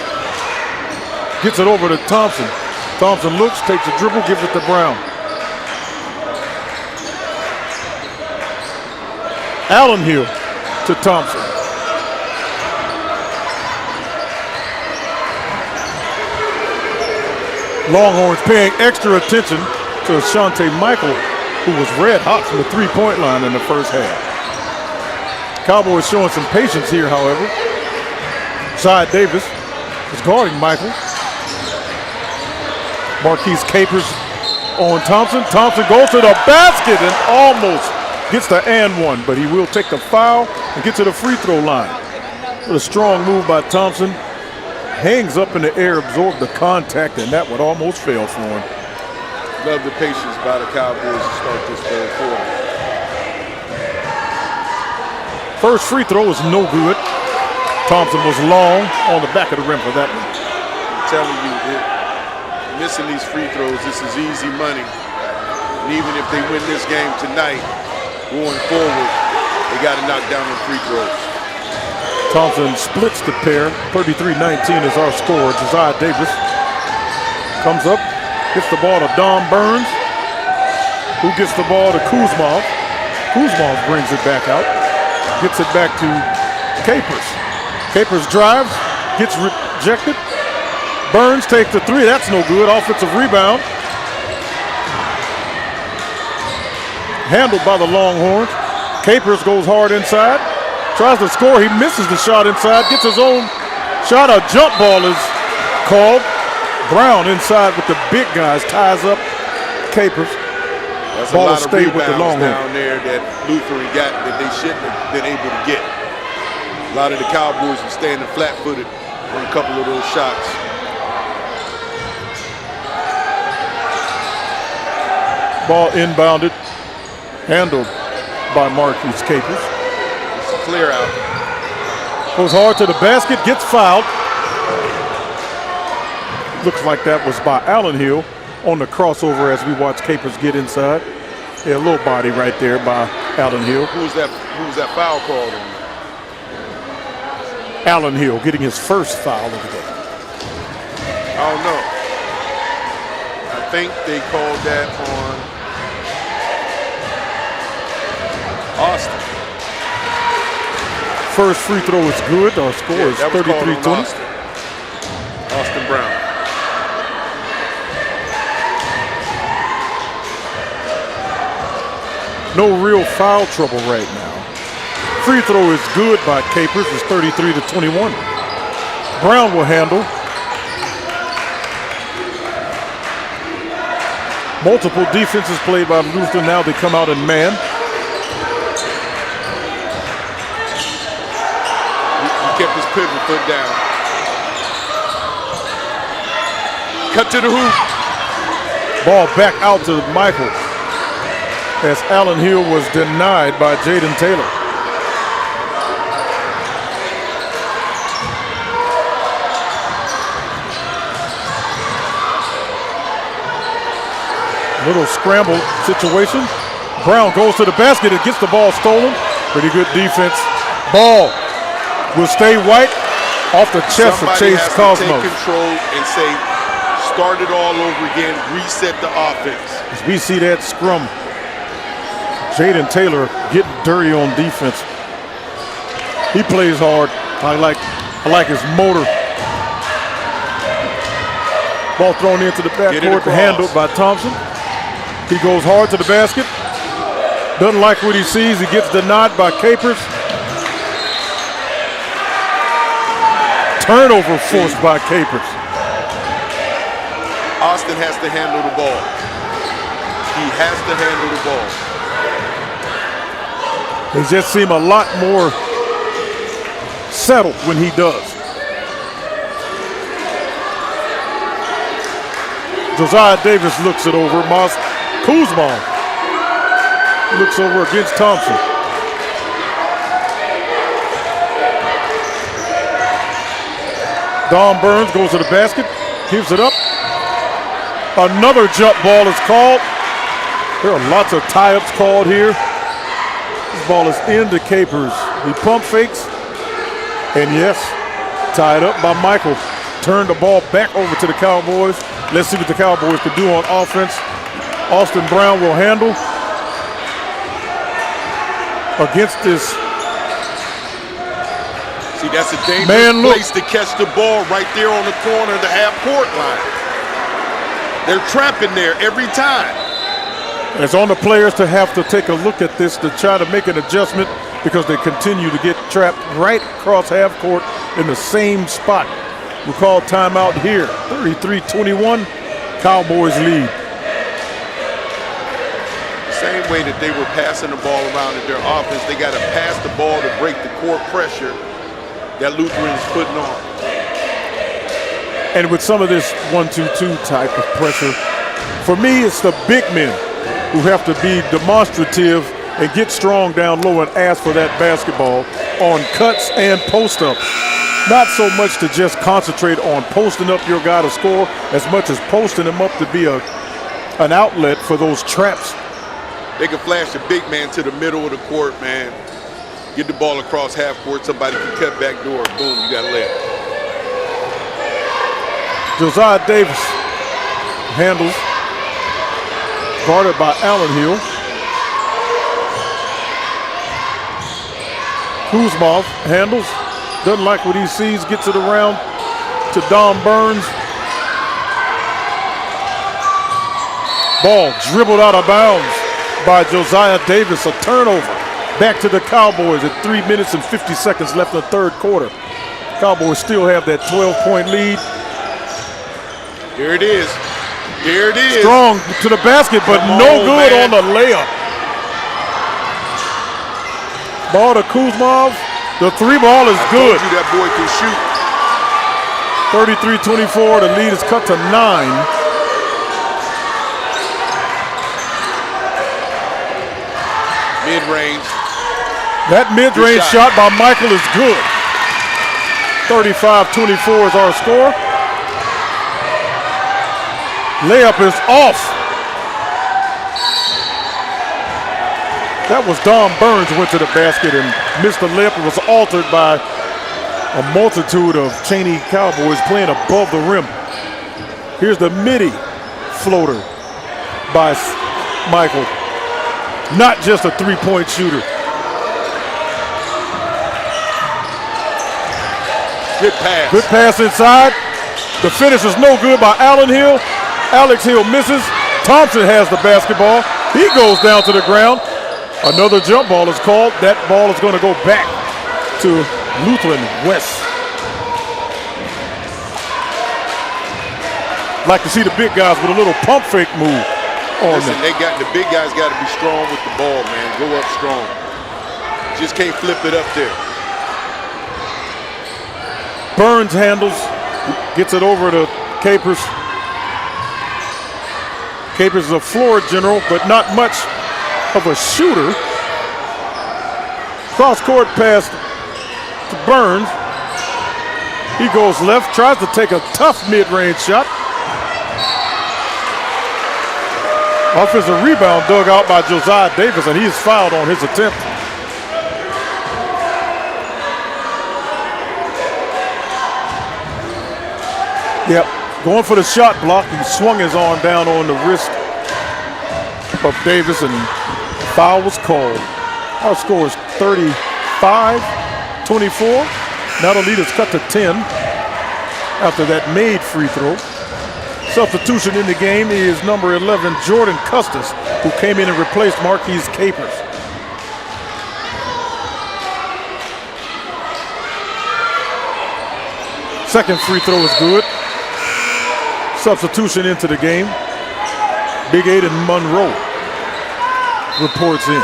Gets it over to Thompson. Thompson looks, takes a dribble, gives it to Brown. Allen Hill to Thompson. Longhorns paying extra attention to Ashante Michael, who was red hot from the three-point line in the first half. Cowboys showing some patience here, however. Zy Davis is guarding Michael. Marquise Capers on Thompson. Thompson goes to the basket and almost gets the and one, but he will take the foul and get to the free throw line. What a strong move by Thompson. Hangs up in the air, absorbed the contact, and that would almost fail for him. Love the patience by the Cowboys to start this third quarter. First free throw is no good. Thompson was long on the back of the rim for that one. I'm telling you, missing these free throws, this is easy money. And even if they win this game tonight, going forward, they got to knock down the free throws. Thompson splits the pair. 33-19 is our score. Josiah Davis comes up, gets the ball to Don Burns, who gets the ball to Kuzmov. Kuzmov brings it back out, gets it back to Capers. Capers drives, gets rejected. Burns takes the three, that's no good. Offensive rebound. Handled by the Longhorns. Capers goes hard inside, tries to score, he misses the shot inside, gets his own shot. A jump ball is called. Brown inside with the big guys, ties up Capers. That's Ball a lot of stayed with the rebounds Longhorns down there that Lutheran got that they shouldn't have been able to get. A lot of the Cowboys were standing flat-footed on a couple of those shots. Ball inbounded, handled by Marquise Capers. It's a clear out. Goes hard to the basket, gets fouled. Looks like that was by Allen Hill on the crossover as we watch Capers get inside. Yeah, a little body right there by Allen Hill. Who was that foul called on? Allen Hill getting his first foul of the game. I don't know. I think they called that on Austin. First free throw is good. Our score is 33-20. Austin Brown. No real foul trouble right now. Free throw is good by Capers. It's 33-21. Brown will handle. Multiple defenses played by Lutheran. Now they come out in man. He kept his pivot foot down. Cut to the hoop. Ball back out to Michael as Allen Hill was denied by Jaden Taylor. Little scramble situation. Brown goes to the basket and gets the ball stolen. Pretty good defense. Ball will stay white off the chest of Chase Cosmos. Take control and say, start it all over again, reset the offense. As we see that scrum, Jaden Taylor getting dirty on defense. He plays hard. I like his motor. Ball thrown into the backcourt, handled by Thompson. He goes hard to the basket. Doesn't like what he sees. He gets denied by Capers. Turnover forced by Capers. Austin has to handle the ball. He has to handle the ball. They just seem a lot more settled when he does. Josiah Davis looks it over. Kuzma looks over against Thompson. Don Burns goes to the basket, gives it up. Another jump ball is called. There are lots of tie-ups called here. This ball is into Capers. He pump fakes, and yes, tied up by Michael. Turned the ball back over to the Cowboys. Let's see what the Cowboys can do on offense. Austin Brown will handle against this. See, that's a dangerous place to catch the ball right there on the corner of the half-court line. They're trapping there every time. It's on the players to have to take a look at this to try to make an adjustment because they continue to get trapped right across half court in the same spot. We call timeout here. 33-21, Cowboys lead. Same way that they were passing the ball around in their offense, they got to pass the ball to break the court pressure that Lutheran is putting on. And with some of this 1-2-2 type of pressure, for me, it's the big men who have to be demonstrative and get strong down low and ask for that basketball on cuts and post-ups. Not so much to just concentrate on posting up your guy to score as much as posting him up to be an outlet for those traps. They can flash the big man to the middle of the court, man. Get the ball across half court, somebody can cut back door, boom, you got a layup. Josiah Davis handles, guarded by Allen Hill. Kuzmov handles, doesn't like what he sees, gets it around to Don Burns. Ball dribbled out of bounds by Josiah Davis, a turnover. Back to the Cowboys at 3 minutes and 50 seconds left in the third quarter. Cowboys still have that 12-point lead. Here it is. Here it is. Strong to the basket, but no good on the layup. Ball to Kuzmov. The three ball is good. I told you that boy can shoot. 33-24. The lead is cut to 9. Mid-range. That mid-range shot by Michael is good. 35-24 is our score. Layup is off. That was Don Burns who went to the basket and missed the layup. It was altered by a multitude of Chaney Cowboys playing above the rim. Here's the midi floater by Michael. Not just a three-point shooter. Good pass. Good pass inside. The finish is no good by Allen Hill. Alex Hill misses. Thompson has the basketball. He goes down to the ground. Another jump ball is called. That ball is going to go back to Lutheran West. Like to see the big guys with a little pump fake move on them. The big guys got to be strong with the ball, man. Go up strong. Just can't flip it up there. Burns handles, gets it over to Capers. Capers is a floor general, but not much of a shooter. Cross-court pass to Burns. He goes left, tries to take a tough mid-range shot. Offensive rebound dug out by Josiah Davis, and he is fouled on his attempt. Yep, going for the shot block. He swung his arm down on the wrist of Davis, and foul was called. Our score is 35-24. Now the lead is cut to 10 after that made free throw. Substitution in the game is number 11, Jordan Custis, who came in and replaced Marquise Capers. Second free throw is good. Substitution into the game. Big Aiden Monroe reports in.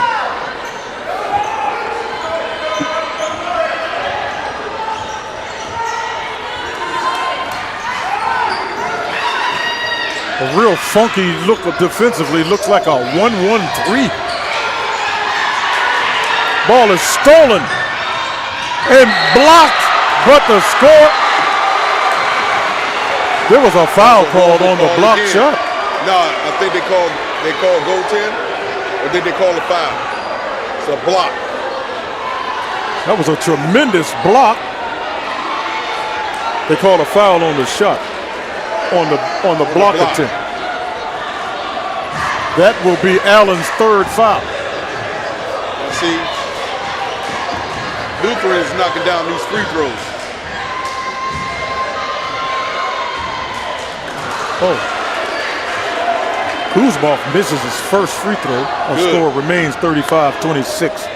A real funky look defensively. Looks like a 1-1-3. Ball is stolen and blocked, but the score. There was a foul called on the block shot. No, I think they called goaltend. Or did they call a foul? It's a block. That was a tremendous block. They called a foul on the shot, on the block attempt. That will be Allen's third foul. You see, Lutheran is knocking down these free throws. Oh. Kuzma misses his first free throw. Our score remains 35-26.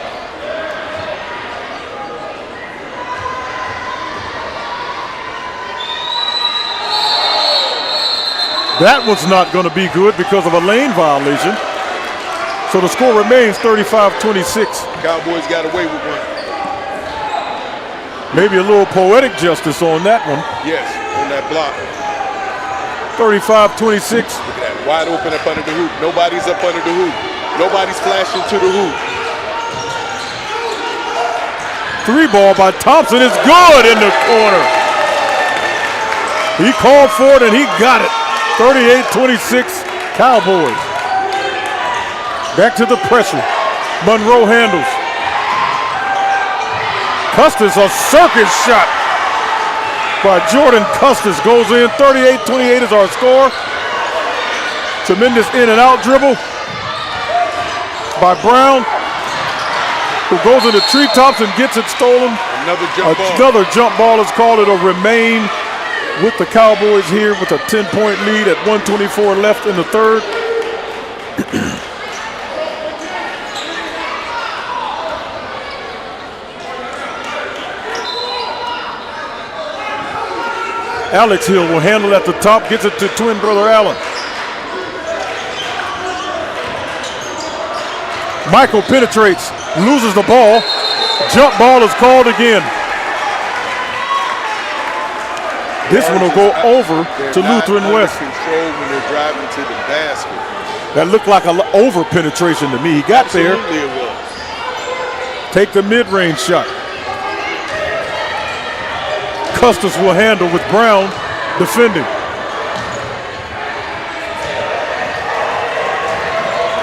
That was not going to be good because of a lane violation. So the score remains 35-26. Cowboys got away with one. Maybe a little poetic justice on that one. Yes, on that block. 35-26. Look at that, wide open up under the hoop. Nobody's up under the hoop. Nobody's flashing to the hoop. Three ball by Thompson is good in the corner. He called for it and he got it. 38-26 Cowboys. Back to the pressure. Monroe handles. Custis, a circus shot by Jordan Custis goes in. 38-28 is our score. Tremendous in and out dribble by Brown, who goes into treetops and gets it stolen. Another jump ball is called. It'll remain with the Cowboys here with a 10-point lead at 1:24 left in the third. Alex Hill will handle at the top, gets it to twin brother Allen. Michael penetrates, loses the ball. Jump ball is called again. This one will go over to Lutheran West. Control when they're driving to the basket. That looked like an over penetration to me. He got there. Absolutely it was. Take the mid-range shot. Custis will handle with Brown defending.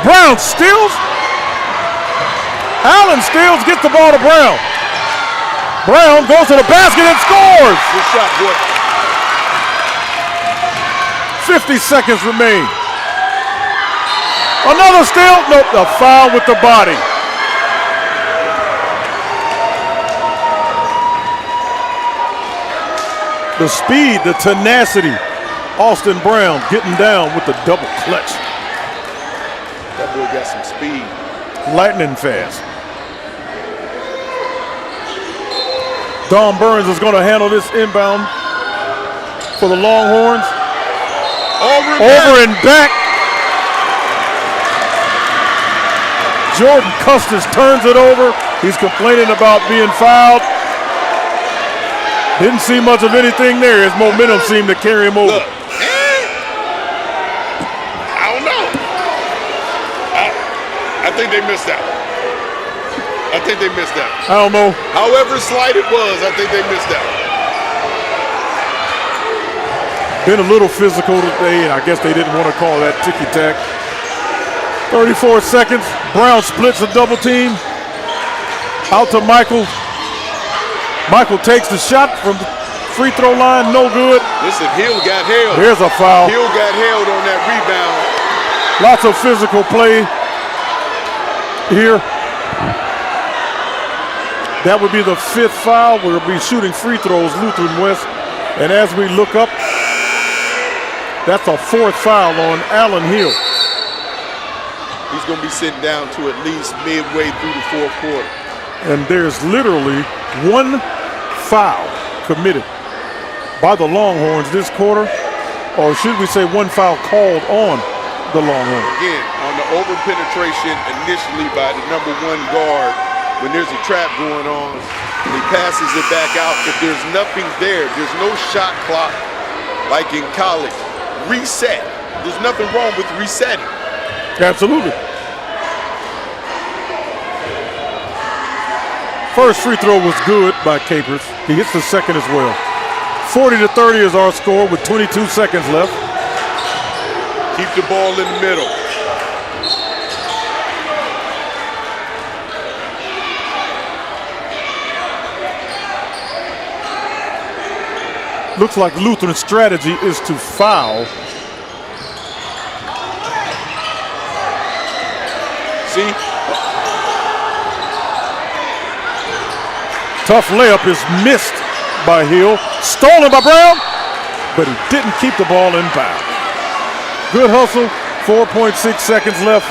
Brown steals. Allen steals, gets the ball to Brown. Brown goes to the basket and scores. Good shot, boy. 50 seconds remain. Another steal. Nope, a foul with the body. The speed, the tenacity. Austin Brown getting down with the double clutch. That boy got some speed. Lightning fast. Don Burns is going to handle this inbound for the Longhorns. Over and back. Jordan Custis turns it over. He's complaining about being fouled. Didn't see much of anything there. His momentum seemed to carry him over. Look, I don't know. I think they missed that. I don't know. However slight it was, I think they missed that. Been a little physical today, and I guess they didn't want to call that ticky-tack. 34 seconds. Brown splits a double team. Out to Michael. Michael takes the shot from the free throw line, no good. Listen, Hill got held. Here's a foul. Hill got held on that rebound. Lots of physical play here. That would be the fifth foul. We'll be shooting free throws, Lutheran West. And as we look up, that's a fourth foul on Allen Hill. He's going to be sitting down to at least midway through the fourth quarter. And there's literally one foul committed by the Longhorns this quarter, or should we say one foul called on the Longhorns. Again, on the over penetration initially by the number one guard, when there's a trap going on, and he passes it back out. If there's nothing there, there's no shot clock like in college. Reset. There's nothing wrong with resetting. Absolutely. First free throw was good by Capers. He hits the second as well. 40-30 is our score with 22 seconds left. Keep the ball in the middle. Looks like Lutheran's strategy is to foul. See? Tough layup is missed by Hill. Stolen by Brown, but he didn't keep the ball in bounds. Good hustle. 4.6 seconds left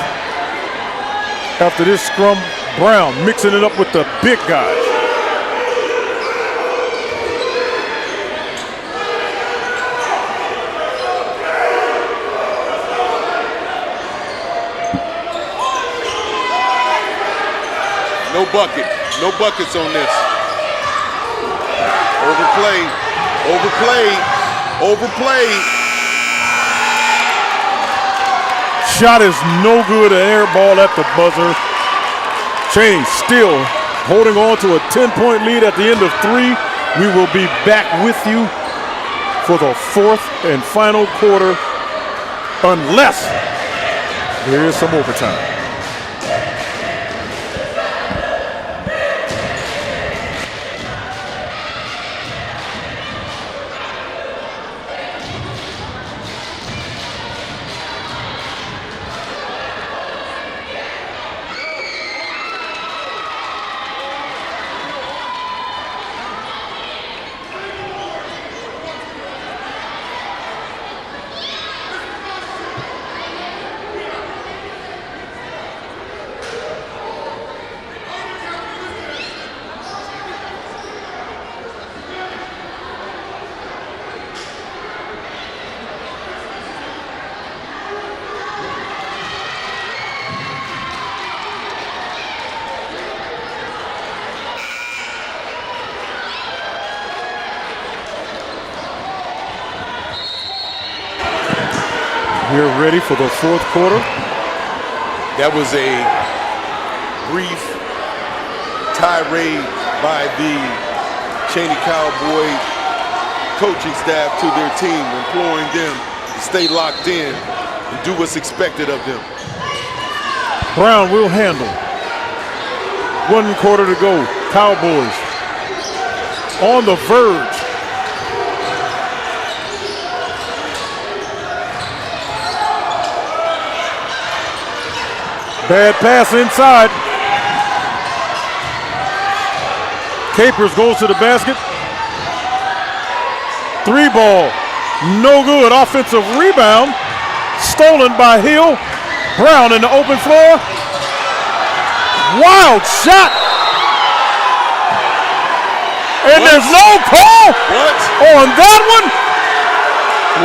after this scrum. Brown mixing it up with the big guys. No bucket. No buckets on this. Overplayed. Overplayed. Overplayed. Shot is no good, an air ball at the buzzer. Chaney still holding on to a 10-point lead at the end of 3. We will be back with you for the 4th and final quarter unless there is some overtime. We're ready for the 4th quarter. That was a brief tirade by the Chaney Cowboy coaching staff to their team, imploring them to stay locked in and do what's expected of them. Brown will handle. 1 quarter to go. Cowboys on the verge. Bad pass inside. Capers goes to the basket. 3 ball. No good. Offensive rebound. Stolen by Hill. Brown in the open floor. Wild shot. And there's no call on that one.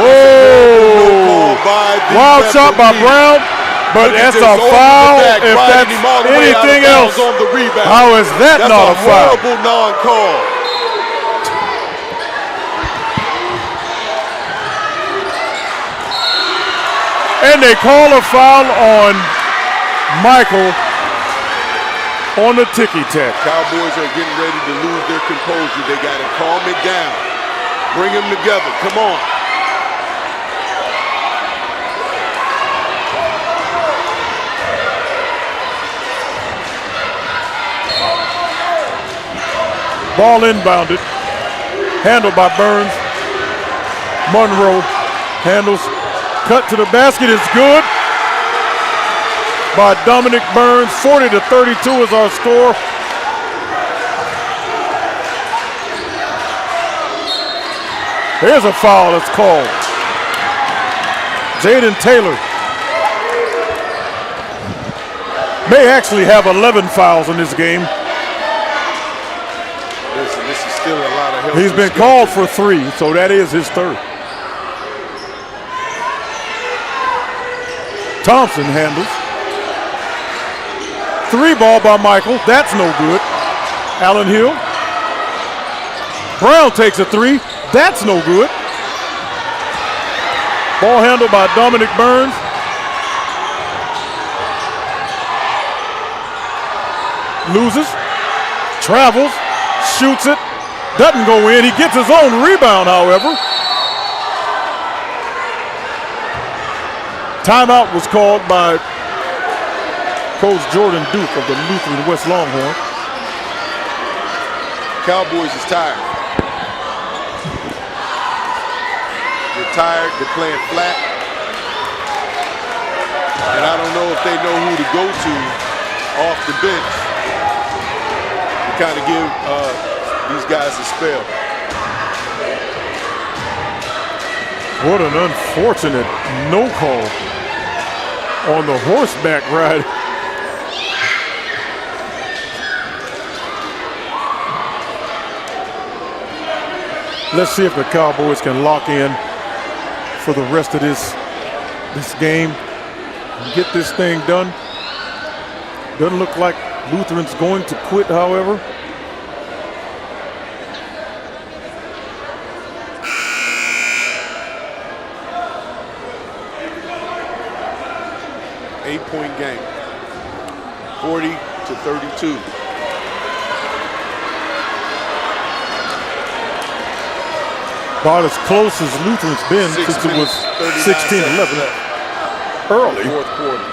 Whoa. Wild shot by Brown. But that's a foul if that's anything else. How is that not a foul? Horrible non-call. And they call a foul on Michael on the ticky-tack. Cowboys are getting ready to lose their composure. They got to calm it down. Bring them together. Come on. Ball inbounded. Handled by Burns. Monroe handles. Cut to the basket is good by Dominic Burns. 40-32 is our score. Here's a foul that's called. Jaden Taylor may actually have 11 fouls in this game. Listen, this is still a lot of help. He's been called for 3, so that is his 3rd. Thompson handles. 3 ball by Michael. That's no good. Allen Hill. Brown takes a 3. That's no good. Ball handled by Dominic Burns. Loses. Travels. Shoots it. Doesn't go in. He gets his own rebound, however. Timeout was called by Coach Jordan Duke of the Lutheran West Longhorn. Cowboys is tired. tired, they're playing flat. And I don't know if they know who to go to off the bench to kind of give these guys a spell. What an unfortunate no call on the horseback ride. Let's see if the Cowboys can lock in for the rest of this game and get this thing done. Doesn't look like Lutheran's going to quit, however. Eight-point game, 40-32. About as close as Lutheran's been since it was 16-11 early. Fourth quarter.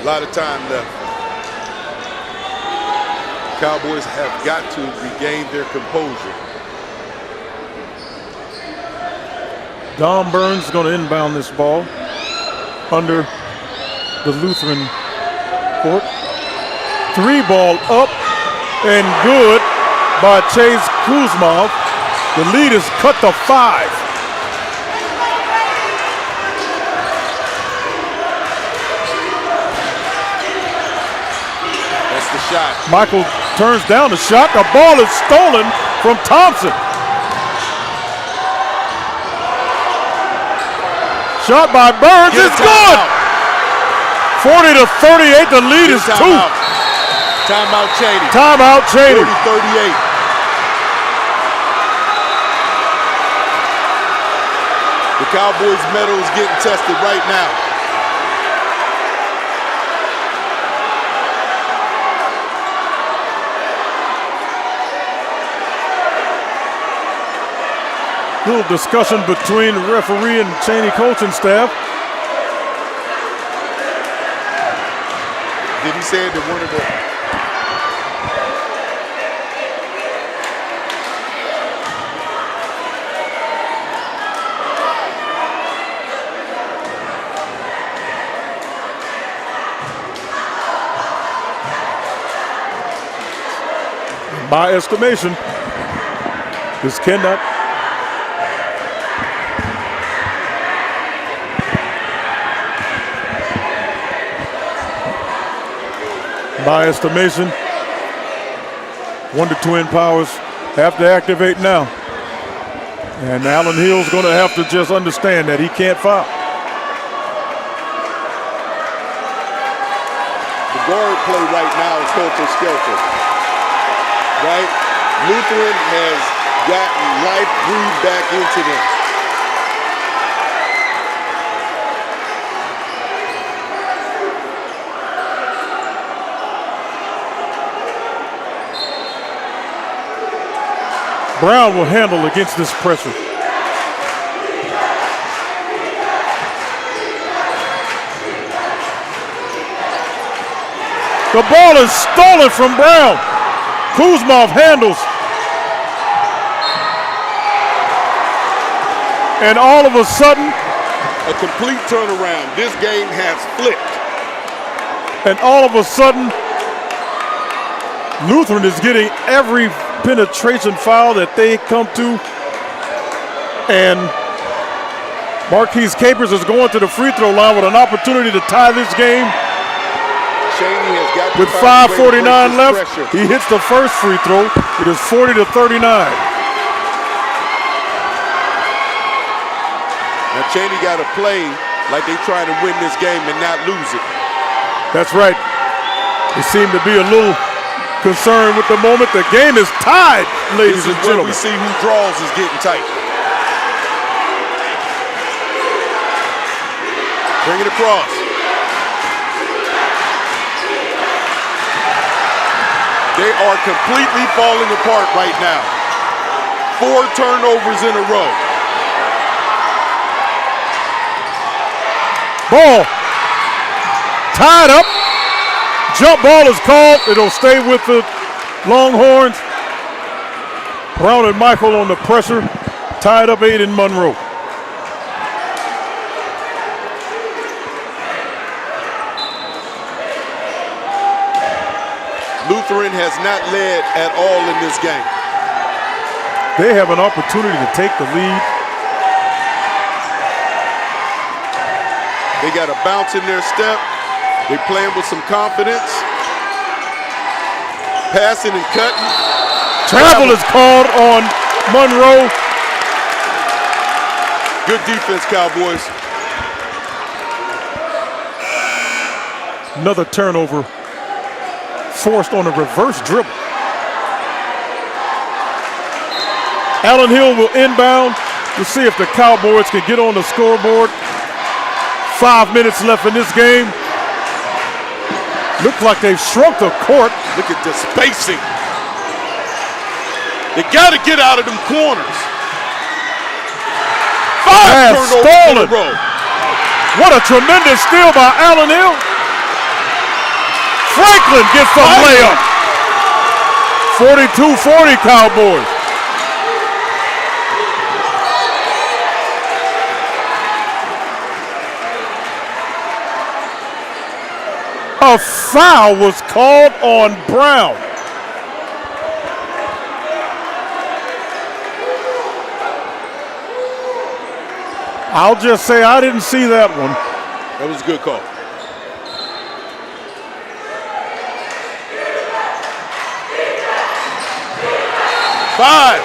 A lot of time left. Cowboys have got to regain their composure. Don Burns is going to inbound this ball under the Lutheran court. 3 ball up and good by Chase Kuzmov. The lead is cut to 5. That's the shot. Michael turns down the shot. The ball is stolen from Thompson. Shot by Burns is good. 40-38. The lead is 2. Timeout Chaney. Timeout Chaney. 40-38. The Cowboys' medal is getting tested right now. Little discussion between the referee and Chaney coaching staff. Did he say that one of the by estimation, this cannot. By estimation, 1 to Twin Powers have to activate now. And Allen Hill's going to have to just understand that he can't foul. The guard play right now is helter-skelter. Right? Lutheran has gotten life breathed back into them. Brown will handle against this pressure. The ball is stolen from Brown. Kuzmov handles. And all of a sudden, a complete turnaround. This game has flipped. And all of a sudden, Lutheran is getting every penetration foul that they come to. And Marquise Capers is going to the free throw line with an opportunity to tie this game. Chaney has got with 5:49 left, he hits the first free throw. It is 40-39. Now Chaney got to play like they trying to win this game and not lose it. That's right. They seem to be a little concerned with the moment. The game is tied, ladies and gentlemen. We see who draws is getting tight. Bring it across. They are completely falling apart right now. 4 turnovers in a row. Ball tied up. Jump ball is called. It'll stay with the Longhorns. Brown and Michael on the pressure. Tied up 8 in Monroe. Lutheran has not led at all in this game. They have an opportunity to take the lead. They got a bounce in their step. They're playing with some confidence. Passing and cutting. Travel is called on Monroe. Good defense, Cowboys. Another turnover forced on a reverse dribble. Allen Hill will inbound to see if the Cowboys can get on the scoreboard. 5 minutes left in this game. Looks like they've shrunk the court. Look at the spacing. They got to get out of them corners. 5 turnovers in a row. What a tremendous steal by Allen Hill. Franklin gets the layup. 42-40 Cowboys. A foul was called on Brown. I'll just say I didn't see that one. That was a good call. Five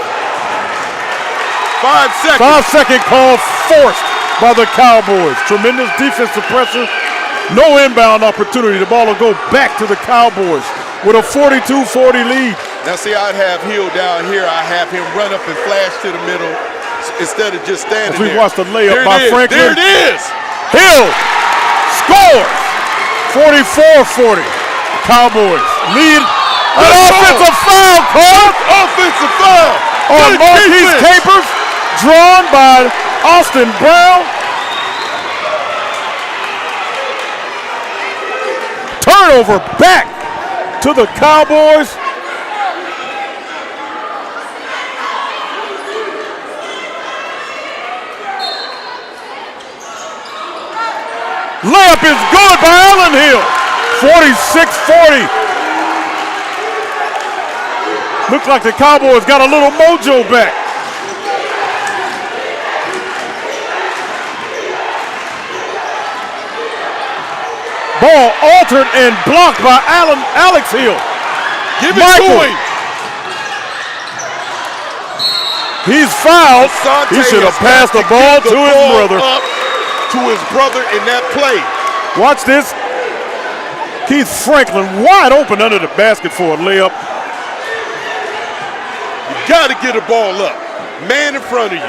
seconds. 5-second call forced by the Cowboys. Tremendous defensive pressure. No inbound opportunity. The ball will go back to the Cowboys with a 42-40 lead. Now see, I'd have Hill down here. I have him run up and flash to the middle instead of just standing As we there. watch the layup by Franklin. There it is. Hill scores. 44-40. Cowboys lead. An offensive foul called. Offensive foul On Marquise Capers, drawn by Austin Brown. Turnover back to the Cowboys. Layup is good by Allen Hill. 46-40. Looks like the Cowboys got a little mojo back. Ball altered and blocked by Alex Hill. Give it to him. He's fouled. Asante He should have has passed the got ball give to his brother. up to his brother in that play. Watch this. Keith Franklin wide open under the basket for a layup. You got to get a ball up. Man in front of you.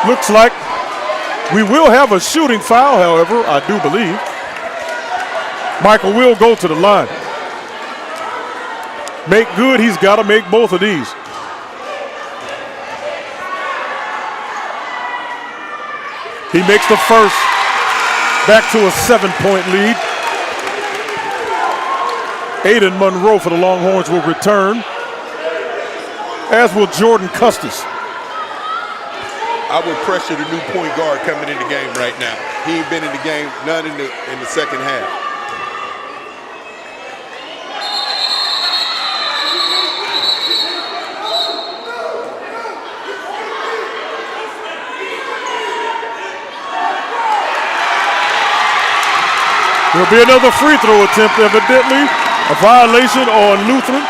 Looks like we will have a shooting foul, however, I do believe. Michael will go to the line. Make good, he's got to make both of these. He makes the first, back to a 7-point lead. Aiden Monroe for the Longhorns will return, as will Jordan Custis. I would pressure the new point guard coming in the game right now. He ain't been in the game, none in the second half. There'll be another free throw attempt, evidently. A violation on Lutheran.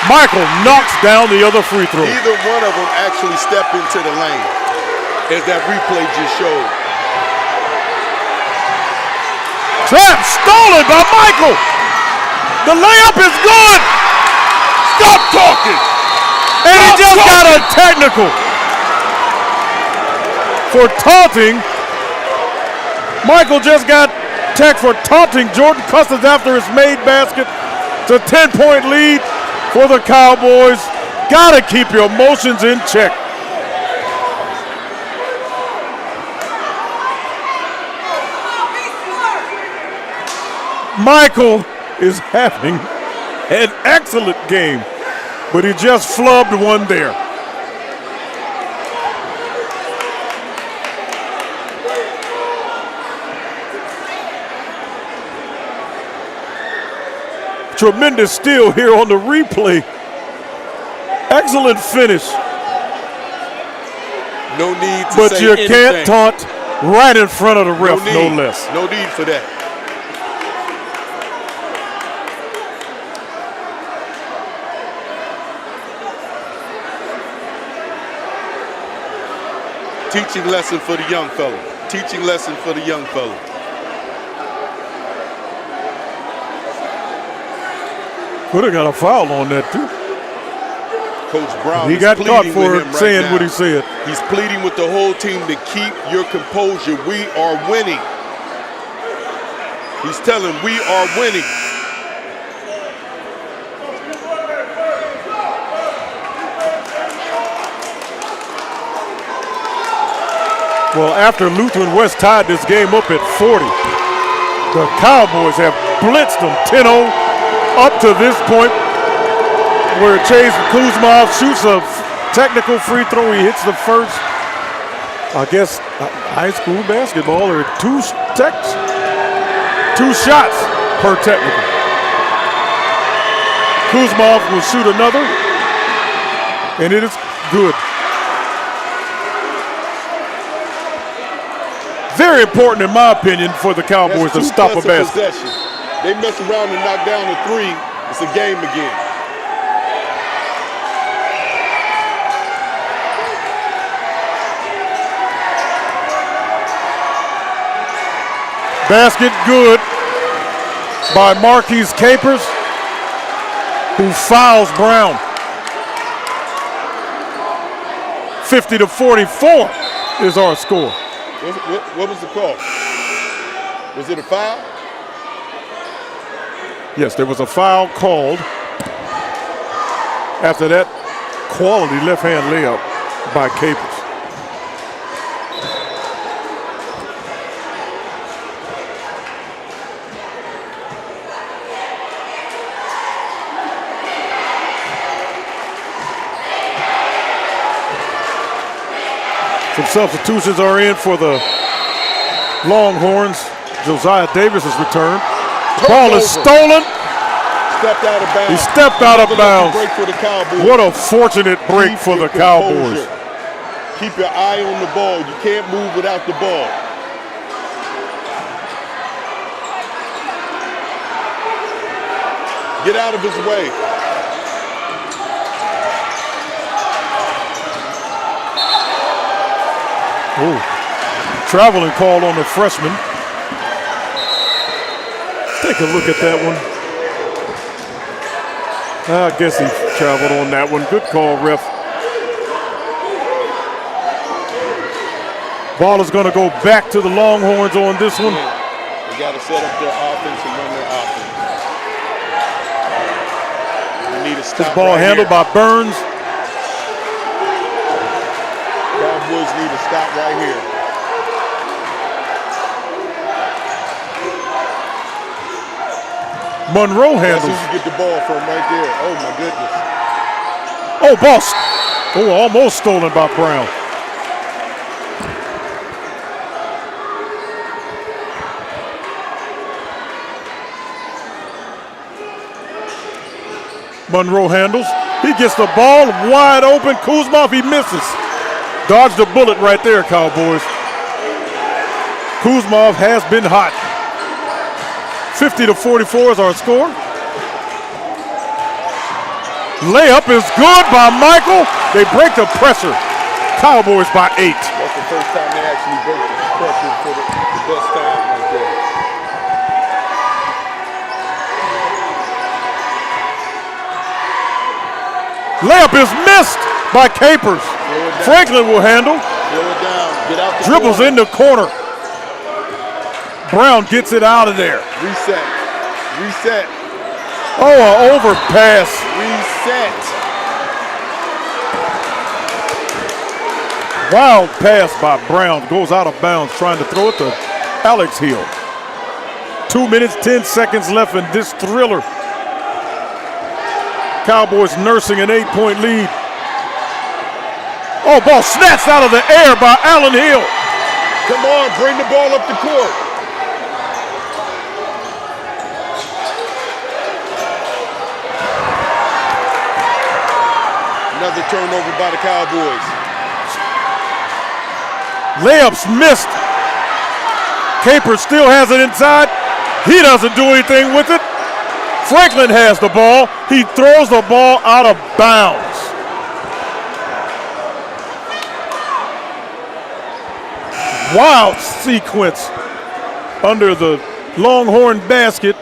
Michael knocks down the other free throw. Neither one of them actually stepped into the lane, as that replay just showed. Trap stolen by Michael. The layup is good. Stop talking. And he just got a technical for taunting. Michael just got tech for taunting Jordan Custis after his made basket. It's a 10-point lead for the Cowboys. Gotta keep your emotions in check. Michael is having An excellent game, but he just flubbed one there. Tremendous steal here on the replay. Excellent finish. No need to But say you anything. can't taunt right in front of the ref, no less. No need for that. Teaching lesson for the young fella. Teaching lesson for the young fella. Could have got a foul on that too. Coach Brown He is got caught pleading for with him right saying now. what he said. He's pleading with the whole team to keep your composure. We are winning. He's telling we are winning. Well, after Lutheran West tied this game up at 40, the Cowboys have blitzed them 10-0 up to this point, where Chase Kuzma shoots a technical free throw. He hits the first, I guess, high school basketball, or two shots per technical. Kuzma will shoot another, and it is good. Very important, in my opinion, for the Cowboys to stop a basket. They mess around and knock down a three, it's a game again. Basket good by Marquise Capers, who fouls Brown. 50-44 is our score. What was the call? Was it a foul? Yes, there was a foul called after that quality left-hand layup by Capers. Some substitutions are in for the Longhorns. Josiah Davis has returned. The ball is stolen. Stepped out of bounds. He stepped out of bounds. Break for the Cowboys. What a fortunate break for the Cowboys. Keep your eye on the ball. You can't move without the ball. Get out of his way. Ooh. Traveling call on the freshman. Take a look at that one. I guess he traveled on that one. Good call, ref. Ball is going to go back to the Longhorns on this one. They got to set up their offense and run their offense. We need a stop. This ball right handled here. by Burns. Cowboys need to stop right here. Monroe handles. That's who you get the ball from right there. Oh my goodness. Oh, ball. Oh, almost stolen by Brown. Monroe handles. He gets the ball wide open. Kuzma, he misses. Dodged a bullet right there, Cowboys. Kuzma has been hot. 50-44 is our score. Layup is good by Michael. They break the pressure. Cowboys by 8. That's the first time they actually break the pressure for the best time right there. Layup is missed by Capers. Franklin will handle. Slow it down. Get out the Dribbles corner. in the corner. Brown gets it out of there. Reset. Reset. Oh, an overpass. Reset. Wild pass by Brown. Goes out of bounds trying to throw it to Alex Hill. 2 minutes, 10 seconds left in this thriller. Cowboys nursing an 8-point lead. Oh, ball snatched out of the air by Allen Hill. Come on, bring the ball up the court. Another turnover by the Cowboys. Layups missed. Capers still has it inside. He doesn't do anything with it. Franklin has the ball. He throws the ball out of bounds. Wild sequence under the Longhorn basket.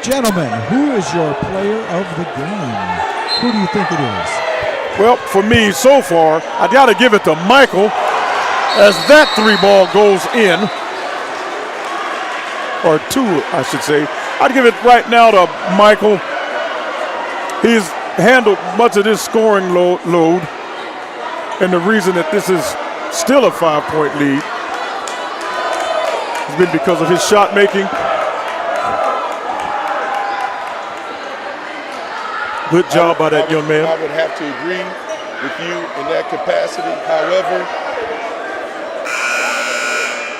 Gentlemen, who is your player of the game? Who do you think it is? Well, for me, so far, I got to give it to Michael as that 3-ball goes in. Or 2, I should say. I'd give it right now to Michael. He's handled much of this scoring load. And the reason that this is still a 5-point lead has been because of his shot making. Good job by that young man. I would have to agree with you in that capacity. However,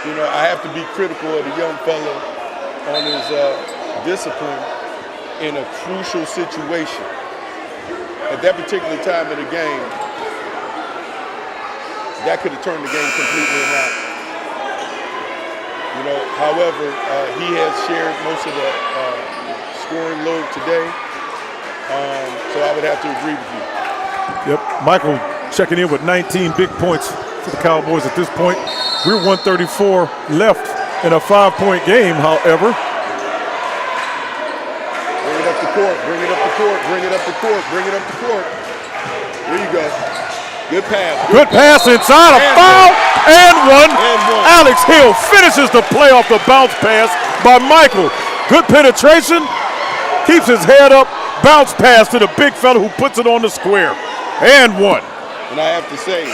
you know, I have to be critical of the young fella on his discipline in a crucial situation. At that particular time of the game, that could have turned the game completely around. You know, however, he has shared most of the scoring load today, so I would have to agree with you. Yep, Michael checking in with 19 big points for the Cowboys at this point. We're 134 left in a 5-point game, however. Bring it up the court, bring it up the court, bring it up the court, bring it up the court. There you go. Good pass. Good pass inside, a foul, and one. Alex Hill finishes the play off the bounce pass by Michael. Good penetration, keeps his head up, bounce pass to the big fella who puts it on the square. And one. And I have to say,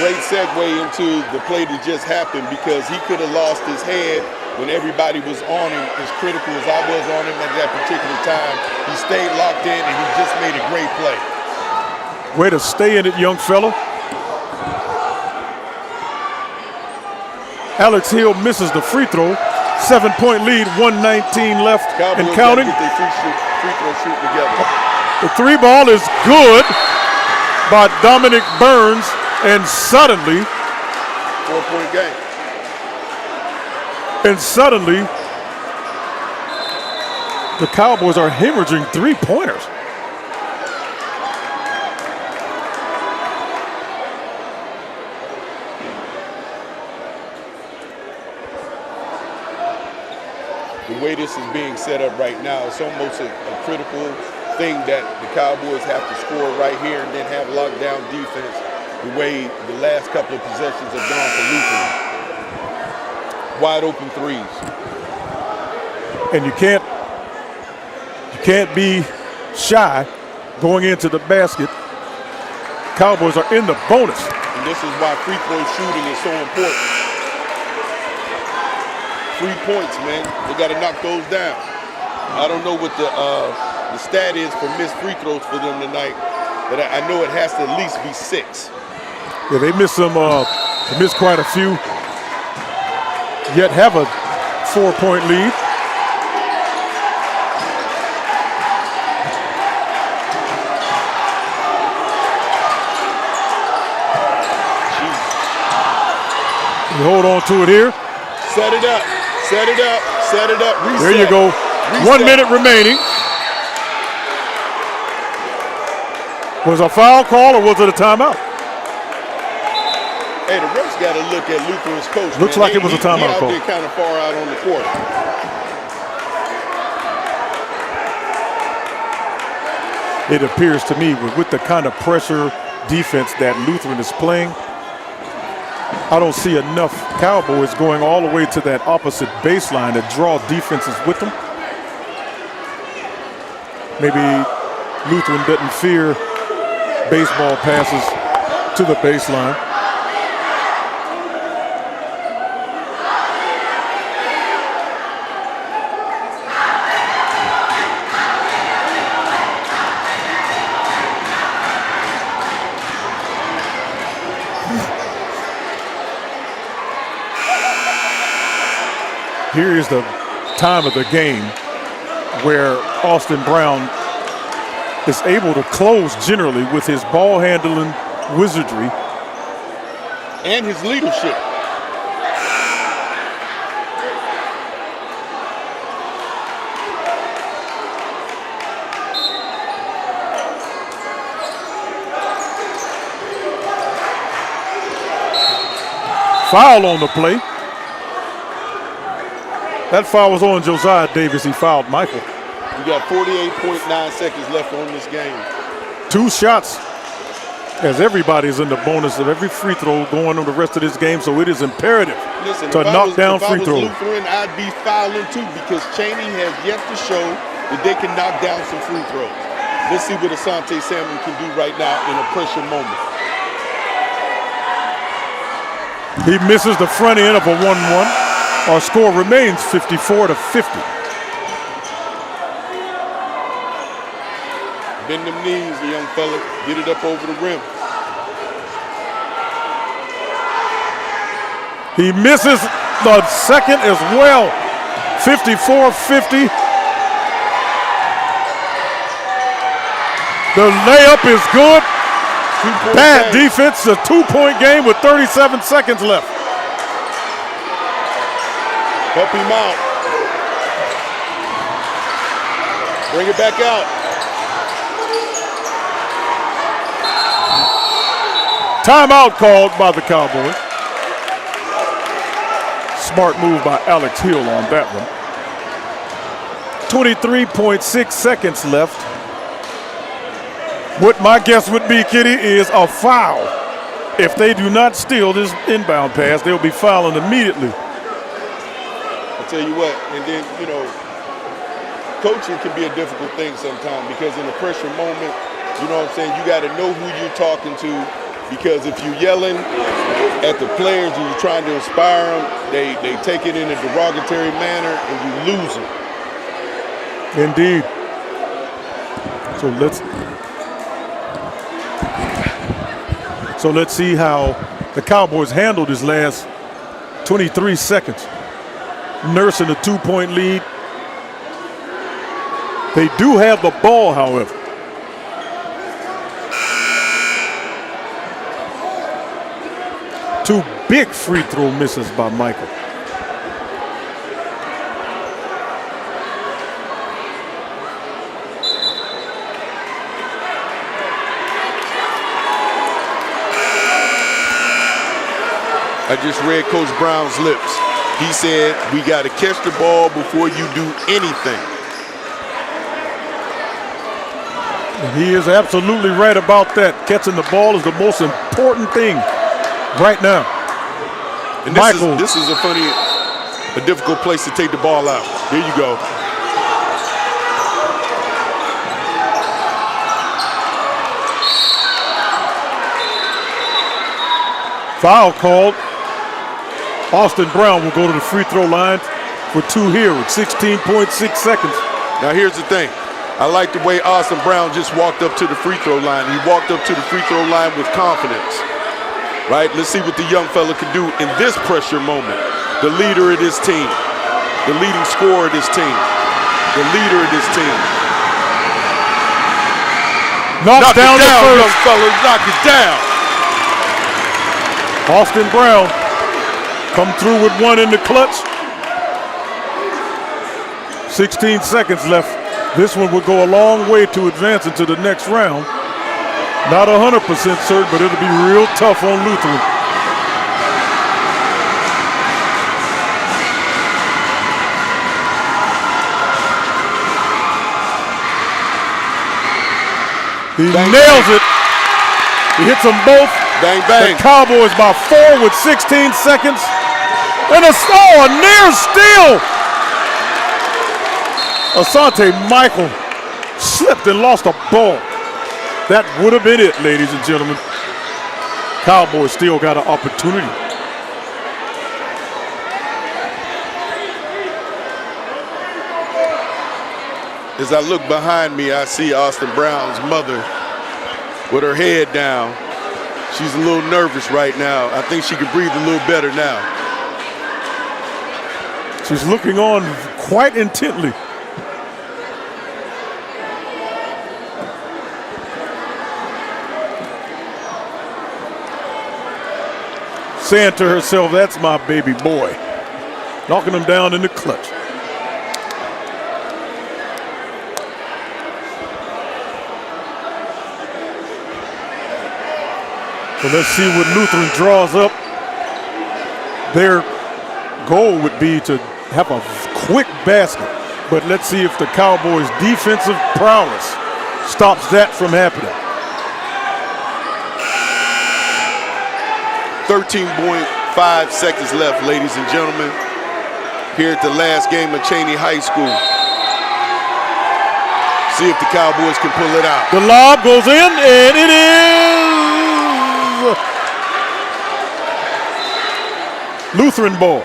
great segue into the play that just happened, because he could have lost his head when everybody was on him, as critical as I was on him at that particular time. He stayed locked in, and he just made a great play. Way to stay in it, young fella. Alex Hill misses the free throw. 7-point lead, 1:19 left Cowboys and counting. Get their free throw shoot together. The 3-ball is good by Dominic Burns, and suddenly, 4-point game. And suddenly, the Cowboys are hemorrhaging 3-pointers. The way this is being set up right now, it's almost a critical thing that the Cowboys have to score right here and then have lockdown defense the way the last couple of possessions have gone for Lutheran. Wide open threes. And you can't be shy going into the basket. Cowboys are in the bonus. And this is why free throw shooting is so important. 3 points, man. They got to knock those down. I don't know what the stat is for missed free throws for them tonight, but I know it has to at least be 6. Yeah, they missed some. They missed quite a few. Yet have a 4-point lead. We hold on to it here. Set it up. Set it up. Set it up. Reset. There you go. Reset. 1 minute remaining. Was a foul call or was it a timeout? Hey, the refs got to look at Lutheran's coach. Looks like it was a timeout call. He out there kind of far out on the court. It appears to me with the kind of pressure defense that Lutheran is playing, I don't see enough Cowboys going all the way to that opposite baseline to draw defenses with them. Maybe Lutheran doesn't fear baseball passes to the baseline. Here is the time of the game where Austin Brown is able to close generally with his ball handling wizardry and his leadership. Foul on the play. That foul was on Josiah Davis. He fouled Michael. We got 48.9 seconds left on this game. 2 shots as everybody's in the bonus of every free throw going on the rest of this game, so it is imperative to knock down free throws. If I was Lutheran, I'd be fouling too, because Chaney has yet to show that they can knock down some free throws. Let's see what Asante Samuel can do right now in a pressure moment. He misses the front end of a 1-1. Our score remains 54-50. Bend them knees, the young fella. Get it up over the rim. He misses the second as well. 54-50. The layup is good. Bad defense, a 2-point game with 37 seconds left. Help him out. Bring it back out. Timeout called by the Cowboys. Smart move by Alex Hill on that one. 23.6 seconds left. What my guess would be, Kitty, is a foul. If they do not steal this inbound pass, they'll be fouling immediately. I'll tell you what, and then, you know, coaching can be a difficult thing sometimes, because in a pressure moment, you know what I'm saying, you got to know who you're talking to, because if you're yelling at the players and you're trying to inspire them, they take it in a derogatory manner and you lose them. Indeed. So let's see how the Cowboys handled his last 23 seconds. Nursing a 2-point lead. They do have the ball, however. Two big free throw misses by Michael. I just read Coach Brown's lips. He said, we got to catch the ball before you do anything. He is absolutely right about that. Catching the ball is the most important thing right now. And this is a difficult place to take the ball out. Here you go. Foul called. Austin Brown will go to the free throw line for 2 here with 16.6 seconds. Now here's the thing. I like the way Austin Brown just walked up to the free throw line. He walked up to the free throw line with confidence. Right? Let's see what the young fella can do in this pressure moment. The leader of this team. The leading scorer of this team. The leader of this team. Knock it down, young fella. Knock it down. Austin Brown come through with one in the clutch. 16 seconds left. This one will go a long way to advance into the next round. Not 100% certain, but it'll be real tough on Lutheran. He nails it. He hits them both. Bang, bang. The Cowboys by 4 with 16 seconds. And a near steal. Asante Michael slipped and lost a ball. That would have been it, ladies and gentlemen. Cowboys still got an opportunity. As I look behind me, I see Austin Brown's mother with her head down. She's a little nervous right now. I think she can breathe a little better now. She's looking on quite intently. Saying to herself, that's my baby boy. Knocking him down in the clutch. So let's see what Lutheran draws up. Their goal would be to have a quick basket, but let's see if the Cowboys' defensive prowess stops that from happening. 13.5 seconds left, ladies and gentlemen, here at the last game of Chaney High School. See if the Cowboys can pull it out. The lob goes in, and it is Lutheran ball.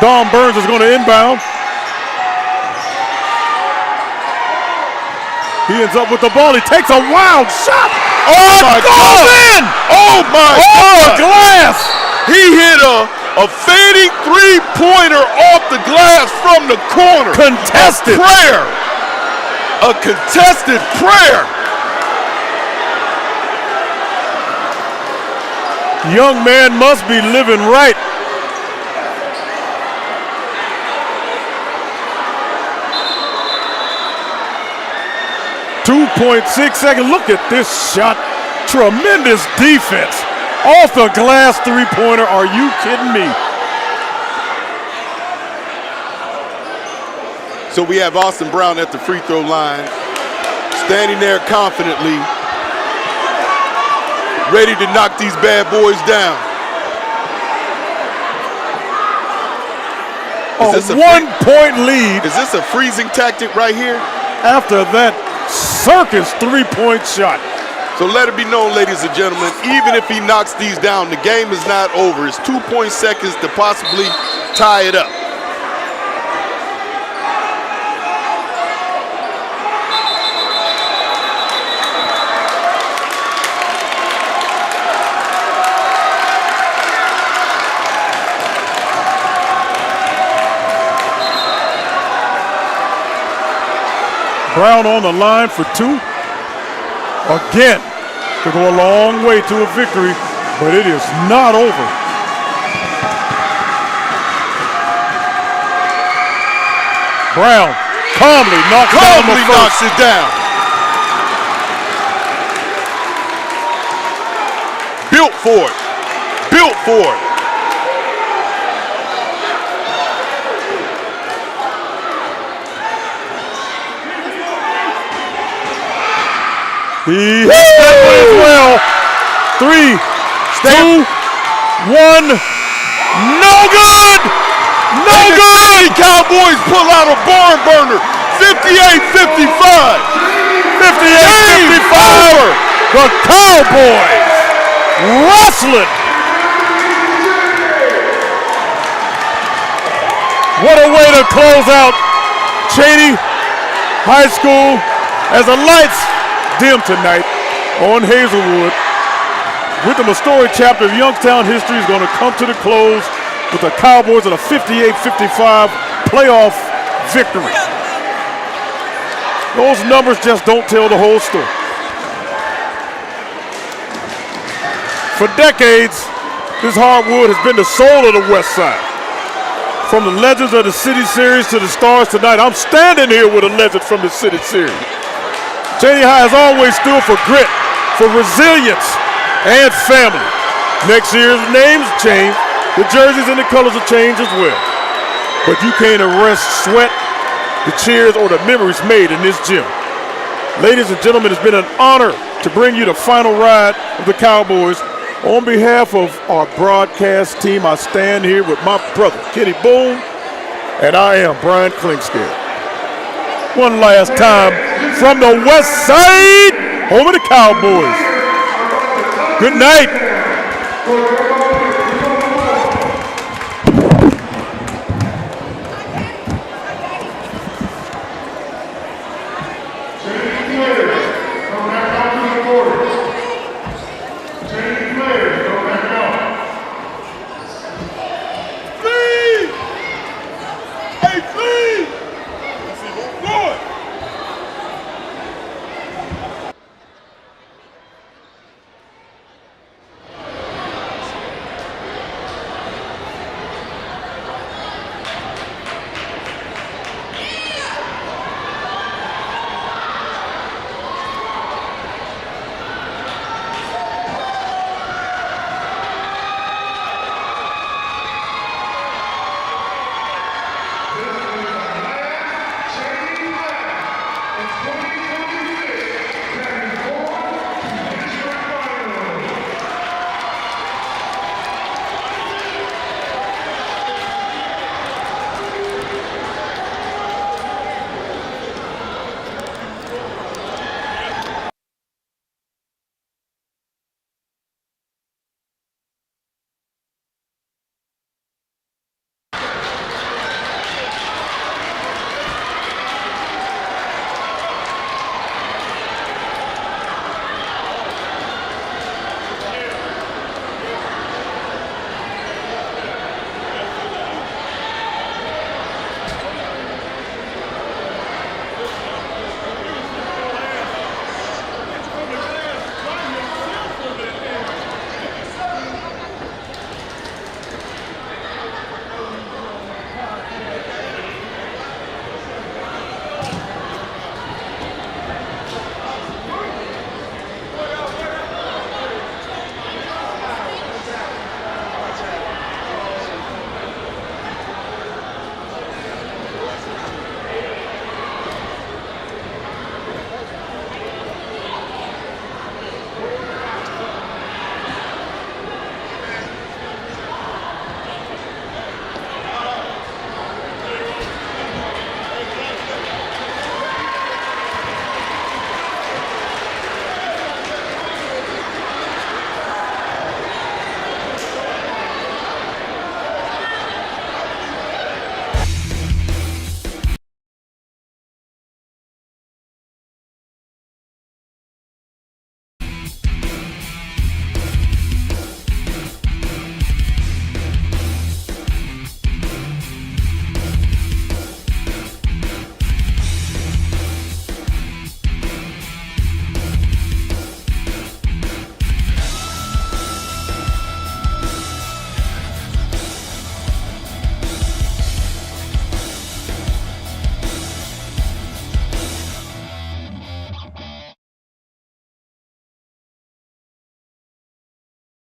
Don Burns is going to inbound. He ends up with the ball. He takes a wild shot. Oh my God! In! Oh my God! Glass! He hit a fading three-pointer off the glass from the corner. Contested. A prayer. A contested prayer. Young man must be living right. .6 seconds. Look at this shot. Tremendous defense. Off the glass three-pointer. Are you kidding me? So we have Austin Brown at the free throw line, standing there confidently, ready to knock these bad boys down. A 1-point lead. Is this a freezing tactic right here? After that circus three-point shot. So let it be known, ladies and gentlemen, even if he knocks these down, the game is not over. It's 2 seconds to possibly tie it up. Brown on the line for two. Again, to go a long way to a victory, but it is not over. Brown calmly knocks it down. Built for it. Built for it. He hits that one as well. 3, 2, 1. No good! No good! Cowboys pull out a barn burner. 58-55. 58-55. The Cowboys wrestling. What a way to close out Chaney High School as the lights dim tonight on Hazelwood. With them, a storied chapter of Youngstown history is going to come to the close with the Cowboys at a 58-55 playoff victory. Those numbers just don't tell the whole story. For decades, this hardwood has been the soul of the West Side. From the legends of the City Series to the stars tonight, I'm standing here with a legend from the City Series. Chaney High has always stood for grit, for resilience, and family. Next year's names change, the jerseys and the colors will change as well. But you can't arrest sweat, the cheers, or the memories made in this gym. Ladies and gentlemen, it's been an honor to bring you the final ride of the Cowboys. On behalf of our broadcast team, I stand here with my brother, Kenny Boone, and I am Brian Klingscale. One last time from the West Side, home of the Cowboys. Good night.